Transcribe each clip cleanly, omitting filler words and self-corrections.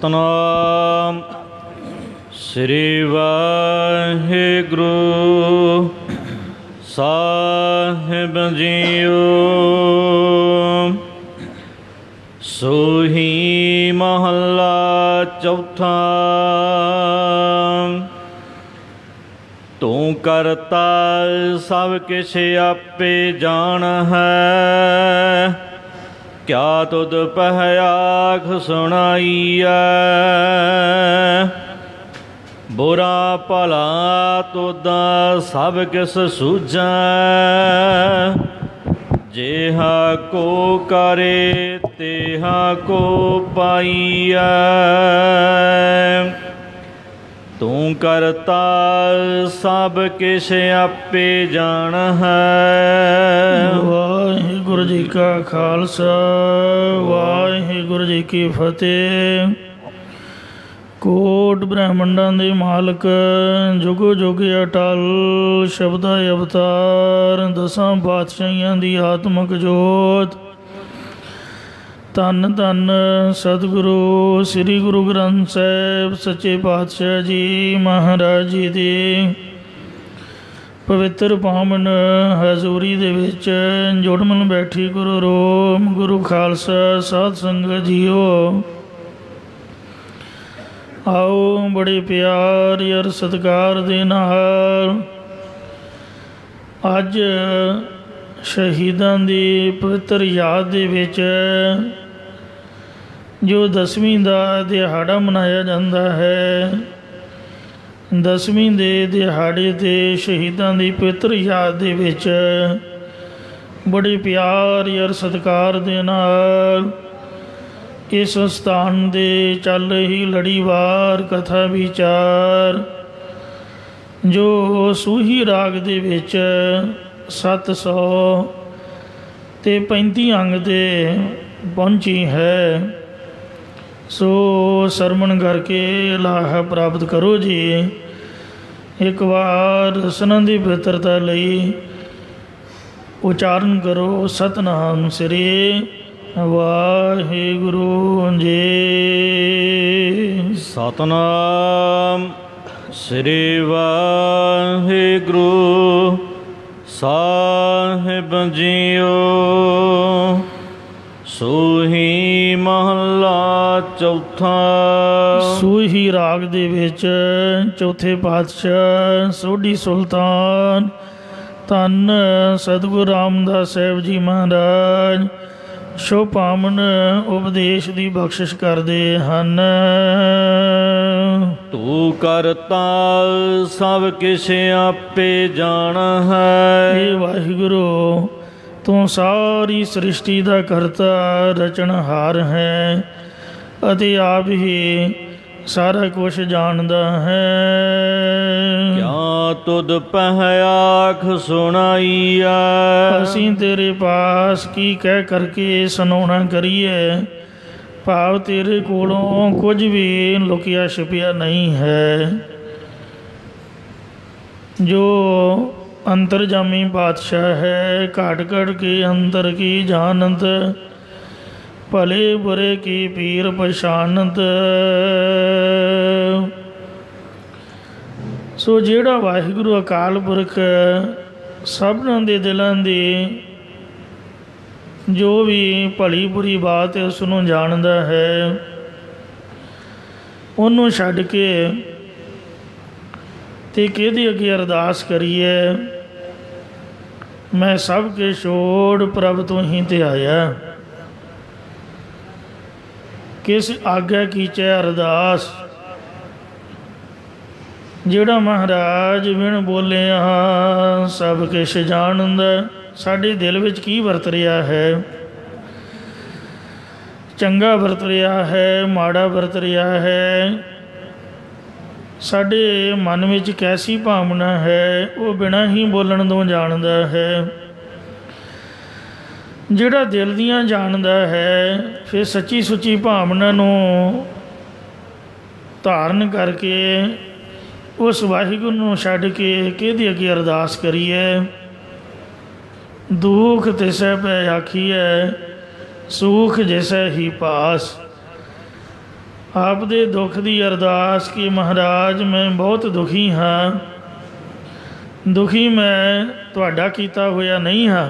सतनाम श्री वाहिगुरु साहिब जीओ। सोही महला चौथा। तू करता सब किश आपे जान है, क्या तुद पह आख सुनाईया। बुरा भला तुदा सब किस सूझै, जेहा को करे तेहा को पाईया। तू करता सब किश आपे जान है। वाहिगुरु जी का खालसा वाहिगुरु जी की फतेह। कोट ब्रह्मंडां दे मालक जुगो जुग अटल शब्दा अवतार दसां पातशाहियां दी आत्मक जोत। धन धन सतगुरु श्री गुरु ग्रंथ साहिब सच्चे पातशाह जी महाराज जी दी पवित्र पावन हजूरी दे विच जुड़मन बैठी गुरु रोम गुरु खालसा साध संगत जीओ। आओ बड़े प्यार और सत्कार दे नाल अज शहीदां दी पवित्र याद दे विच जो दसवीं का दिहाड़ा मनाया जाता है, दसवीं के दिहाड़े ते शहीदां दी पवित्र याद दे विच बड़े प्यार और सत्कार दे नाल इस स्थान दे चल रही लड़ीवार कथा विचार जो सूही राग दे विच 735 अंग ते पहुँची है। सो सरमन करके लाह प्राप्त करो जी। एक बार रसना की पवित्रता लई उचारण करो सतनाम श्री वाहिगुरु जी। सतनाम श्री वाहिगुरु साहिब जीओ। सूही महला चौथा। सूही राग दे विच चौथे पातशाह सोढ़ी सुल्तान धन सतगुरु रामदास साहिब जी महाराज शोभामन उपदेश की बख्शिश करते हैं। तू करता सब किश आपे जान है। हे वाहिगुरु तू सारी सृष्टि का करता रचनहार है अति आप ही सारा कुछ जानता है। क्या तुद पह आख सुनाईया। असीं तेरे पास की कह करके सुनाना करिए, भाव तेरे कोलों कुछ भी लुकिया छिपिया नहीं है। जो अंतरजामी बादशाह है घट घट के अंतर की जानत, भले बुरे की पीर पछानत। सो जेड़ा वाहिगुरु अकाल पुरख सबना दे दिलों दी जो भी भली बुरी बात है उसनों जानता है, उन्होंने छड्ड के ते किहदे अगे अरदास करिए। मैं सब के छोड़ प्रभ तो ही ते आया, किस आज्ञा कीचै अरदास। जेड़ा महाराज बिन बोलिया सब किश जानदा, साडे दिल विच की वरत रहा है, चंगा वरत रहा है माड़ा वरत रहा है, साडे मन विच कैसी भावना है वो बिना ही बोलण तो जानदा है। जिहड़ा दिल दियां जानदा है फिर सच्ची सुच्ची भावना नूं धारण करके उस वाहिगुरू नूं छड्ड के किहदे अगे अरदास करिए। दुख तिसै पै आखिए सुख जैसे ही पास, ਆਪ ਦੇ ਦੁੱਖ ਦੀ ਅਰਦਾਸ ਕਿ ਮਹਾਰਾਜ ਮੈਂ ਬਹੁਤ ਦੁਖੀ ਹਾਂ, ਦੁਖੀ ਮੈਂ ਤੁਹਾਡਾ ਕੀਤਾ ਹੋਇਆ ਨਹੀਂ ਹਾਂ,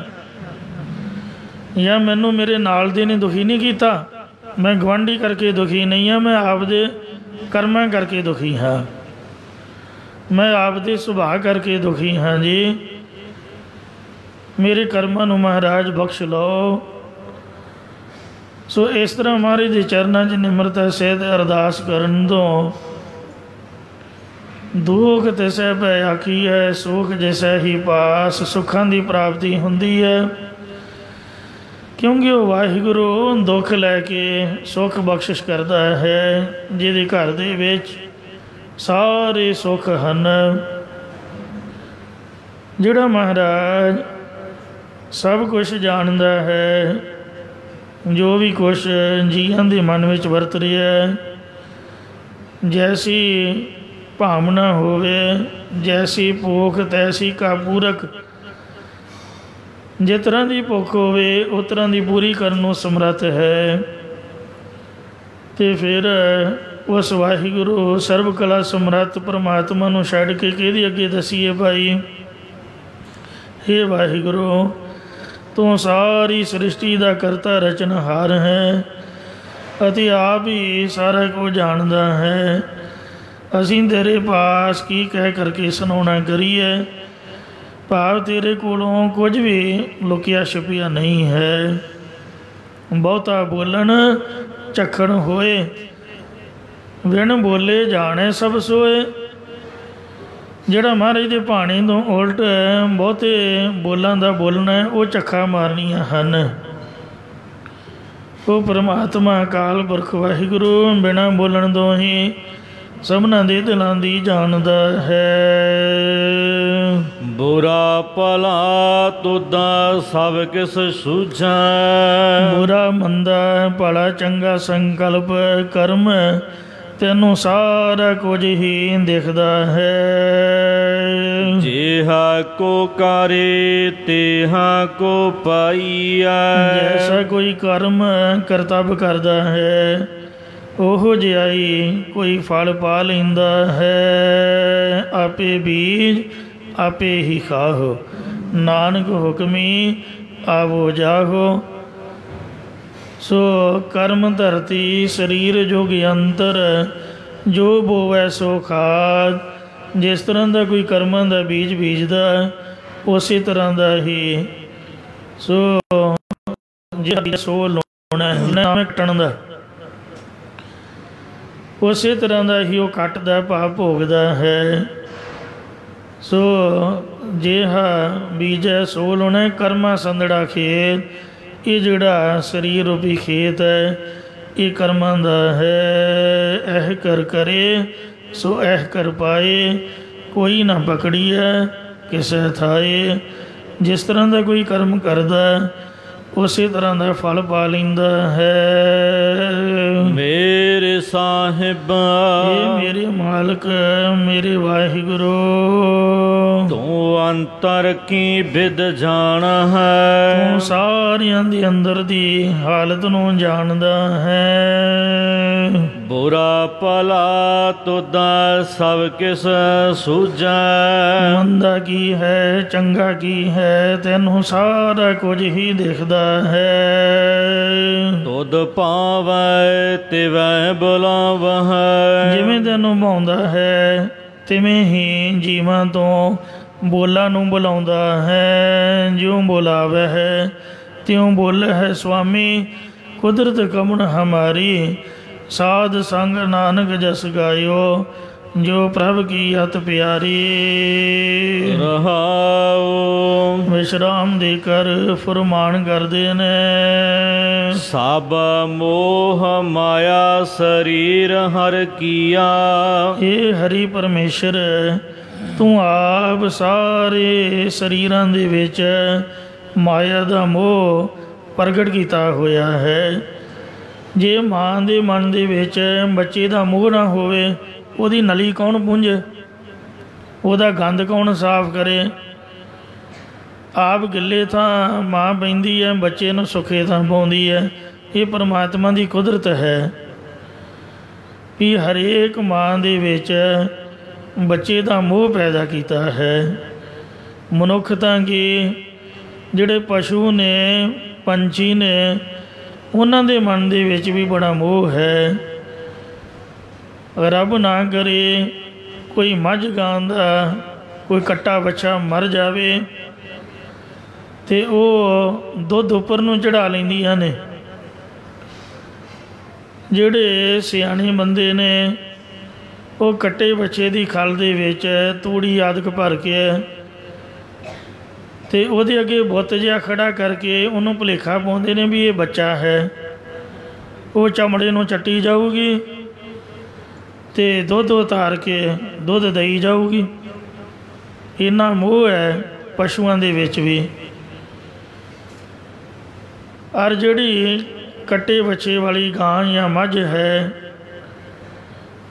ਜਾਂ ਮੈਨੂੰ ਮੇਰੇ ਨਾਲ ਦੇ ਨੇ ਦੁਖੀ ਨਹੀਂ ਕੀਤਾ, ਮੈਂ ਗੁਆਂਢੀ ਕਰਕੇ ਦੁਖੀ ਨਹੀਂ ਹਾਂ, ਮੈਂ ਆਪਦੇ ਕਰਮਾਂ ਕਰਕੇ ਦੁਖੀ ਹਾਂ, ਮੈਂ ਆਪਦੇ ਸੁਭਾਅ ਕਰਕੇ ਦੁਖੀ ਹਾਂ ਜੀ। ਮੇਰੇ ਕਰਮਾਂ ਨੂੰ ਮਹਾਰਾਜ ਬਖਸ਼ ਲਓ। ਸੋ ਇਸ ਤਰ੍ਹਾਂ ਮਹਾਰਾਜ ਦੇ ਚਰਨਾਂ 'ਚ ਨਿਮਰਤਾ ਸਹਿਤ ਅਰਦਾਸ ਕਰਨ ਤੋਂ ਦੁੱਖ ਤਿਸੈ ਭੈ ਆਖੀਐ, ਸੁਖ ਜਿਸੈ ਹੀ ਪਾਸ, ਸੁੱਖਾਂ ਦੀ ਪ੍ਰਾਪਤੀ ਹੁੰਦੀ ਹੈ। ਕਿਉਂਕਿ ਉਹ ਵਾਹਿਗੁਰੂ ਦੁੱਖ ਲੈ ਕੇ ਸੁੱਖ ਬਖਸ਼ਿਸ਼ ਕਰਦਾ ਹੈ, ਜਿਹਦੇ ਘਰ ਦੇ ਵਿੱਚ ਸਾਰੇ ਸੁੱਖ ਹਨ। ਜਿਹੜਾ ਮਹਾਰਾਜ ਸਭ ਕੁਛ ਜਾਣਦਾ ਹੈ, ਜੋ ਵੀ ਕੁਛ ਜੀਆਂ ਦੇ ਮਨ ਵਿੱਚ ਵਰਤ ਰਿਹਾ, ਜੈਸੀ ਭਾਵਨਾ ਹੋਵੇ, ਜੈਸੀ ਭੁੱਖ ਤੈਸੀ ਕਾ ਪੂਰਕ, ਜਿਸ ਤਰ੍ਹਾਂ ਦੀ ਭੁੱਖ ਹੋਵੇ ਉਸ ਤਰ੍ਹਾਂ ਦੀ ਪੂਰੀ ਕਰਨ ਨੂੰ ਸਮਰੱਥ ਹੈ। ਅਤੇ ਫਿਰ ਉਸ ਵਾਹਿਗੁਰੂ ਸਰਬ ਕਲਾ ਸਮਰੱਥ ਪਰਮਾਤਮਾ ਨੂੰ ਛੱਡ ਕੇ ਕਿਹਦੇ ਅੱਗੇ ਦੱਸੀਏ ਭਾਈ। ਹੇ ਵਾਹਿਗੁਰੂ, ਤੂੰ ਸਾਰੀ ਸ੍ਰਿਸ਼ਟੀ ਦਾ ਕਰਤਾ ਰਚਨਹਾਰ ਹੈ ਅਤੇ ਆਪ ਹੀ ਸਾਰਾ ਕੁਝ ਜਾਣਦਾ ਹੈ। ਅਸੀਂ ਤੇਰੇ ਪਾਸ ਕੀ ਕਹਿ ਕਰਕੇ ਸੁਣਾਉਣਾ ਕਰੀਏ, ਭਾਵ ਤੇਰੇ ਕੋਲੋਂ ਕੁਝ ਵੀ ਲੁਕਿਆ ਛੁਪਿਆ ਨਹੀਂ ਹੈ। ਬਹੁਤਾ ਬੋਲਣ ਝੱਖਣ ਹੋਏ, ਬਿਨ ਬੋਲੇ ਜਾਣੇ ਸਭ ਸੋਏ। ਜਿਹੜਾ ਮਹਾਰਾਜ ਦੇ ਭਾਣੇ ਤੋਂ ਉਲਟ ਬਹੁਤੇ ਬੋਲਾਂ ਦਾ ਬੋਲਣਾ ਉਹ ਝੱਖਾ ਮਾਰਨੀਆਂ ਹਨ। ਉਹ ਪਰਮਾਤਮਾ ਅਕਾਲ ਪੁਰਖ ਵਾਹਿਗੁਰੂ ਬਿਨਾਂ ਬੋਲਣ ਤੋਂ ਹੀ ਸਭਨਾਂ ਦੇ ਦਿਲਾਂ ਦੀ ਜਾਣਦਾ ਹੈ। ਬੁਰਾ ਭਲਾ ਤੁਧਾ ਸਭ ਕਿਸ ਸੂਝੈ, ਬੁਰਾ ਮੰਦਾ ਭਲਾ ਚੰਗਾ ਸੰਕਲਪ ਕਰਮ ਤੈਨੂੰ ਸਾਰਾ ਕੁਝ ਹੀ ਦਿਖਦਾ ਹੈ। ਜਿਹਾ ਕੋ ਕਰੇ ਤਿਹਾ ਕੋ ਪਾਈਐ, ਜੈਸਾ ਕੋਈ ਕਰਮ ਕਰਤੱਵ ਕਰਦਾ ਹੈ ਉਹੋ ਜਿਹਾ ਹੀ ਕੋਈ ਫਲ ਪਾ ਲੈਂਦਾ ਹੈ। ਆਪੇ ਬੀਜ ਆਪੇ ਹੀ ਖਾਹੋ, ਨਾਨਕ ਹੁਕਮੀ ਆਵੋ ਜਾਹੋ। ਸੋ ਕਰਮ ਧਰਤੀ ਸਰੀਰ ਜੁਗ ਅੰਤਰ, ਜੋ ਬੋਵੈ ਸੋ ਖਾਦ। ਜਿਸ ਤਰ੍ਹਾਂ ਦਾ ਕੋਈ ਕਰਮਾਂ ਦਾ ਬੀਜ ਬੀਜਦਾ ਉਸੇ ਤਰ੍ਹਾਂ ਦਾ ਹੀ ਸੋ ਜਿਹੜਾ ਸੋ ਲਾਉਣਾ ਹੈ ਕੱਟਣ ਦਾ, ਉਸੇ ਤਰ੍ਹਾਂ ਦਾ ਹੀ ਉਹ ਕੱਟਦਾ ਭਾਵ ਭੋਗਦਾ ਹੈ। ਸੋ ਜਿਹਾ ਬੀਜੈ ਸੋ ਲਾਉਣਾ, ਕਰਮਾ ਸੰਦੜਾ ਖੇਤ। ਇਹ ਜਿਹੜਾ ਸਰੀਰ ਰੂਪੀ ਖੇਤ ਹੈ ਇਹ ਕਰਮਾਂ ਦਾ ਹੈ। ਇਹ ਕਰ ਕਰੇ ਸੋ ਇਹ ਕਰ ਪਾਏ, ਕੋਈ ਨਾ ਪਕੜੀਐ ਕਿਸੇ ਥਾਏ। ਜਿਸ ਤਰ੍ਹਾਂ ਦਾ ਕੋਈ ਕਰਮ ਕਰਦਾ ਉਸੇ ਤਰ੍ਹਾਂ ਦਾ ਫਲ ਪਾ ਲੈਂਦਾ ਹੈ। ਮੇਰੇ ਸਾਹਿਬਾ, ਇਹ ਮੇਰੇ ਮਾਲਕ ਮੇਰੇ ਵਾਹਿਗੁਰੂ, ਤੂੰ ਅੰਤਰ ਕੀ ਬਿਦ ਜਾਣਾ ਹੈ, ਤੂੰ ਸਾਰਿਆਂ ਦੇ ਅੰਦਰ ਦੀ ਹਾਲਤ ਨੂੰ ਜਾਣਦਾ ਹੈ। ਬੁਰਾ ਭਲਾ ਤੁਧਾ ਸਭ ਕਿਸ ਸੂਝੈ, ਮੰਦਾ ਕੀ ਹੈ ਚੰਗਾ ਕੀ ਹੈ ਤੈਨੂੰ ਸਾਰਾ ਕੁਝ ਹੀ ਦਿਖਦਾ ਹੈ। ਤੁਧ ਭਾਵੈ ਤਿਵੈ ਬੁਲਾਵਹਿ, ਜਿਵੇਂ ਤੈਨੂੰ ਭਾਉਂਦਾ ਹੈ ਤਿਵੇਂ ਹੀ ਜੀਵਾਂ ਤੋਂ ਬੋਲਾਂ ਨੂੰ ਬੁਲਾਉਂਦਾ ਹੈ। ਜਿਉਂ ਬੁਲਾਵੇ ਹੈ ਤਿਉਂ ਬੋਲੇ ਹੈ ਸੁਆਮੀ। ਕੁਦਰਤ ਕਮਣ ਹਮਾਰੀ, ਸਾਧ ਸੰਗ ਨਾਨਕ ਜਸ ਗਾਇਓ। ਜੋ ਪ੍ਰਭ ਕੀ ਅਤ ਪਿਆਰੀ, ਰਹਾਉ ਵਿਸ਼ਰਾਮ ਦੇ ਕਰ ਫੁਰਮਾਨ ਕਰਦੇ ਨੇ। ਸਭ ਮੋਹ ਮਾਇਆ ਸਰੀਰ ਹਰ ਕੀਆ, ਇਹ ਹਰੀ ਪਰਮੇਸ਼ਰ ਤੂੰ ਆਪ ਸਾਰੇ ਸਰੀਰਾਂ ਦੇ ਵਿੱਚ ਮਾਇਆ ਦਾ ਮੋਹ ਪ੍ਰਗਟ ਕੀਤਾ ਹੋਇਆ ਹੈ। ਜੇ ਮਾਂ ਦੇ ਮਨ ਦੇ ਵਿੱਚ ਬੱਚੇ ਦਾ ਮੋਹ ਨਾ ਹੋਵੇ ਉਹਦੀ ਨਲੀ ਕੌਣ ਪੂੰਝੇ, ਉਹਦਾ ਗੰਦ ਕੌਣ ਸਾਫ਼ ਕਰੇ। ਆਪ ਗਿੱਲੇ ਥਾਂ ਮਾਂ ਬਹਿੰਦੀ ਹੈ, ਬੱਚੇ ਨੂੰ ਸੁੱਕੇ ਥਾਂ ਪਾਉਂਦੀ ਹੈ। ਇਹ ਪਰਮਾਤਮਾ ਦੀ ਕੁਦਰਤ ਹੈ। ਵੀ ਹਰੇਕ ਮਾਂ ਦੇ ਵਿੱਚ ਬੱਚੇ ਦਾ ਮੋਹ ਪੈਦਾ ਕੀਤਾ ਹੈ। ਮਨੁੱਖ ਤਾਂ ਕਿ ਜਿਹੜੇ ਪਸ਼ੂ ਨੇ, ਪੰਛੀ ਨੇ, ਉਹਨਾਂ ਦੇ ਮਨ ਦੇ ਵਿੱਚ ਵੀ ਬੜਾ ਮੋਹ ਹੈ। ਰੱਬ ਨਾ ਕਰੇ ਕੋਈ ਮੱਝ ਗਾਂ ਦਾ ਕੋਈ ਕੱਟਾ ਬੱਛਾ ਮਰ ਜਾਵੇ ਅਤੇ ਉਹ ਦੁੱਧ ਉੱਪਰ ਨੂੰ ਚੜ੍ਹਾ ਲੈਂਦੀਆਂ ਨੇ। ਜਿਹੜੇ ਸਿਆਣੇ ਬੰਦੇ ਨੇ ਉਹ ਕੱਟੇ ਬੱਚੇ ਦੀ ਖਲ ਦੇ ਵਿੱਚ ਤੂੜੀ ਆਦਿਕ ਭਰ ਕੇ ਅਤੇ ਉਹਦੇ ਅੱਗੇ ਬੁੱਤ ਜਿਹਾ ਖੜ੍ਹਾ ਕਰਕੇ ਉਹਨੂੰ ਭੁਲੇਖਾ ਪਾਉਂਦੇ ਨੇ ਵੀ ਇਹ ਬੱਚਾ ਹੈ। ਉਹ ਚਮੜੇ ਨੂੰ ਚੱਟੀ ਜਾਊਗੀ ਅਤੇ ਦੁੱਧ ਉਤਾਰ ਕੇ ਦੁੱਧ ਦੇਈ ਜਾਊਗੀ। ਇੰਨਾ ਮੋਹ ਹੈ ਪਸ਼ੂਆਂ ਦੇ ਵਿੱਚ ਵੀ। ਔਰ ਜਿਹੜੀ ਕੱਟੇ ਬੱਚੇ ਵਾਲੀ ਗਾਂ ਜਾਂ ਮੱਝ ਹੈ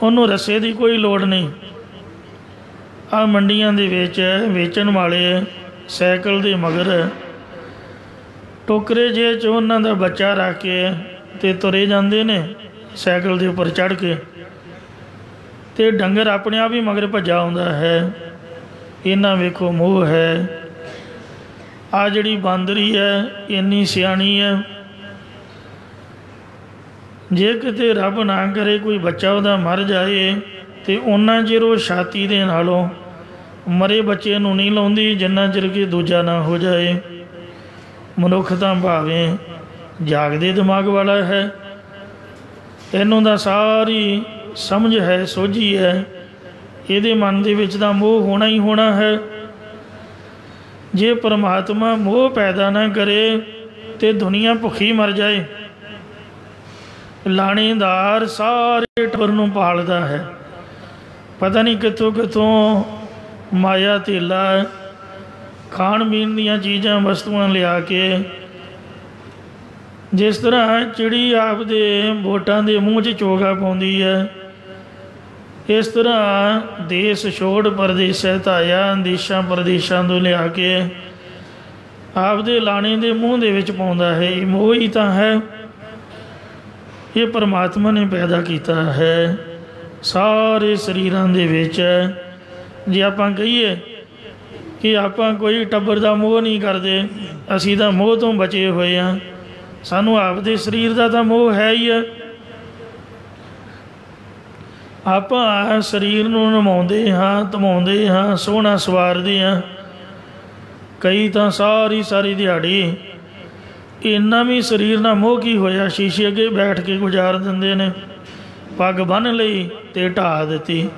ਉਹਨੂੰ ਰੱਸੇ ਦੀ ਕੋਈ ਲੋੜ ਨਹੀਂ। ਆਹ ਮੰਡੀਆਂ ਦੇ ਵਿੱਚ ਵੇਚਣ ਵਾਲੇ ਸਾਈਕਲ ਦੇ ਮਗਰ ਟੋਕਰੇ ਜਿਹੇ 'ਚ ਉਹਨਾਂ ਦਾ ਬੱਚਾ ਰੱਖ ਕੇ ਅਤੇ ਤੁਰੇ ਜਾਂਦੇ ਨੇ ਸਾਈਕਲ ਦੇ ਉੱਪਰ ਚੜ੍ਹ ਕੇ, ਅਤੇ ਡੰਗਰ ਆਪਣੇ ਆਪ ਹੀ ਮਗਰ ਭੱਜਾ ਆਉਂਦਾ ਹੈ। ਇਹਨਾਂ ਵੇਖੋ ਮੋਹ ਹੈ। ਆਹ ਜਿਹੜੀ ਬਾਂਦਰੀ ਹੈ ਇੰਨੀ ਸਿਆਣੀ ਹੈ, ਜੇ ਕਿਤੇ ਰੱਬ ਨਾ ਕਰੇ ਕੋਈ ਬੱਚਾ ਉਹਦਾ ਮਰ ਜਾਏ ਅਤੇ ਓਨਾ ਚਿਰ ਉਹ ਛਾਤੀ ਦੇ ਨਾਲੋਂ ਮਰੇ ਬੱਚੇ ਨੂੰ ਨਹੀਂ ਲਾਉਂਦੀ ਜਿੰਨਾ ਚਿਰ ਕਿ ਦੂਜਾ ਨਾ ਹੋ ਜਾਏ। ਮਨੁੱਖ ਤਾਂ ਭਾਵੇਂ ਜਾਗਦੇ ਦਿਮਾਗ ਵਾਲਾ ਹੈ, ਇਹਨੂੰ ਤਾਂ ਸਾਰੀ ਸਮਝ ਹੈ, ਸੋਝੀ ਹੈ, ਇਹਦੇ ਮਨ ਦੇ ਵਿੱਚ ਤਾਂ ਮੋਹ ਹੋਣਾ ਹੀ ਹੋਣਾ ਹੈ। ਜੇ ਪਰਮਾਤਮਾ ਮੋਹ ਪੈਦਾ ਨਾ ਕਰੇ ਤਾਂ ਦੁਨੀਆ ਭੁੱਖੀ ਮਰ ਜਾਏ। ਲਾਣੇਦਾਰ ਸਾਰੇ ਟੱਬਰ ਨੂੰ ਪਾਲਦਾ ਹੈ, ਪਤਾ ਨਹੀਂ ਕਿੱਥੋਂ ਕਿੱਥੋਂ ਮਾਇਆ ਧੇਲਾ ਖਾਣ ਪੀਣ ਦੀਆਂ ਚੀਜ਼ਾਂ ਵਸਤੂਆਂ ਲਿਆ ਕੇ, ਜਿਸ ਤਰ੍ਹਾਂ ਚਿੜੀ ਆਪਦੇ ਵੋਟਾਂ ਦੇ ਮੂੰਹ 'ਚ ਚੋਗਾ ਪਾਉਂਦੀ ਹੈ, ਇਸ ਤਰ੍ਹਾਂ ਦੇਸ਼ ਛੋੜ ਪਰਦੇਸਾਂ ਧਾਇਆ ਦੇਸ਼ਾਂ ਪ੍ਰਦੇਸ਼ਾਂ ਤੋਂ ਲਿਆ ਕੇ ਆਪਦੇ ਲਾਣੇ ਦੇ ਮੂੰਹ ਦੇ ਵਿੱਚ ਪਾਉਂਦਾ ਹੈ। ਇਹ ਮੋਹ ਹੀ ਤਾਂ ਹੈ, ਇਹ ਪਰਮਾਤਮਾ ਨੇ ਪੈਦਾ ਕੀਤਾ ਹੈ ਸਾਰੇ ਸਰੀਰਾਂ ਦੇ ਵਿੱਚ। ਜੇ ਆਪਾਂ ਕਹੀਏ ਕਿ ਆਪਾਂ ਕੋਈ ਟੱਬਰ ਦਾ ਮੋਹ ਨਹੀਂ ਕਰਦੇ, ਅਸੀਂ ਤਾਂ ਮੋਹ ਤੋਂ ਬਚੇ ਹੋਏ ਹਾਂ, ਸਾਨੂੰ ਆਪਦੇ ਸਰੀਰ ਦਾ ਤਾਂ ਮੋਹ ਹੈ ਹੀ ਹੈ। ਆਪਾਂ ਸਰੀਰ ਨੂੰ ਨਿਭਾਉਂਦੇ ਹਾਂ, ਧਮਾਉਂਦੇ ਹਾਂ, ਸੋਹਣਾ ਸਵਾਰਦੇ ਹਾਂ। ਕਈ ਤਾਂ ਸਾਰੀ ਦਿਹਾੜੀ ਇੰਨਾ ਵੀ ਸਰੀਰ ਨਾਲ ਮੋਹ ਕੀ ਹੋਇਆ, ਸ਼ੀਸ਼ੇ ਅੱਗੇ ਬੈਠ ਕੇ ਗੁਜ਼ਾਰ ਦਿੰਦੇ ਨੇ। ਪੱਗ ਬੰਨ੍ਹ ਲਈ ਅਤੇ ਢਾਹ ਦਿੱਤੀ,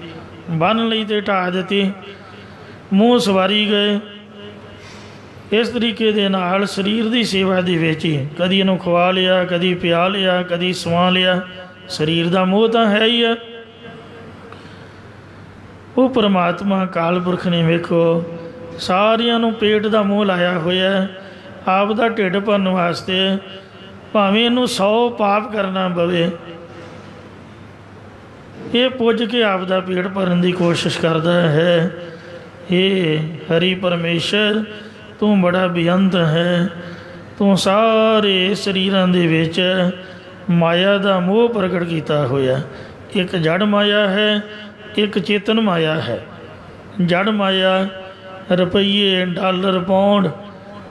ਬੰਨ੍ਹ ਲਈ ਅਤੇ ਢਾਹ ਦਿੱਤੀ, ਮੂੰਹ ਸਵਾਰੀ ਗਏ। ਇਸ ਤਰੀਕੇ ਦੇ ਨਾਲ ਸਰੀਰ ਦੀ ਸੇਵਾ ਦੇ ਵਿੱਚ ਹੀ ਕਦੀ ਇਹਨੂੰ ਖਵਾ ਲਿਆ, ਕਦੀ ਪਿਆ ਲਿਆ, ਕਦੀ ਸਵਾ ਲਿਆ। ਸਰੀਰ ਦਾ ਮੋਹ ਤਾਂ ਹੈ ਹੀ ਹੈ। ਉਹ ਪਰਮਾਤਮਾ ਅਕਾਲ ਪੁਰਖ ਨੇ ਵੇਖੋ ਸਾਰਿਆਂ ਨੂੰ ਪੇਟ ਦਾ ਮੋਹ ਲਾਇਆ ਹੋਇਆ, ਆਪ ਦਾ ਢਿੱਡ ਭਰਨ ਵਾਸਤੇ ਭਾਵੇਂ ਇਹਨੂੰ 100 ਪਾਪ ਕਰਨਾ ਪਵੇ, ਇਹ ਪੁੱਜ ਕੇ ਆਪ ਦਾ ਪੇਟ ਭਰਨ ਦੀ ਕੋਸ਼ਿਸ਼ ਕਰਦਾ ਹੈ। ਇਹ ਹਰੀ ਪਰਮੇਸ਼ਰ ਤੂੰ ਬੜਾ ਬੇਅੰਤ ਹੈ, ਤੂੰ ਸਾਰੇ ਸਰੀਰਾਂ ਦੇ ਵਿੱਚ ਮਾਇਆ ਦਾ ਮੋਹ ਪ੍ਰਗਟ ਕੀਤਾ ਹੋਇਆ। ਇੱਕ ਜੜ ਮਾਇਆ ਹੈ, ਇੱਕ ਚੇਤਨ ਮਾਇਆ ਹੈ। ਜੜ ਮਾਇਆ ਰੁਪਈਏ, ਡਾਲਰ, ਪੌਂਡ,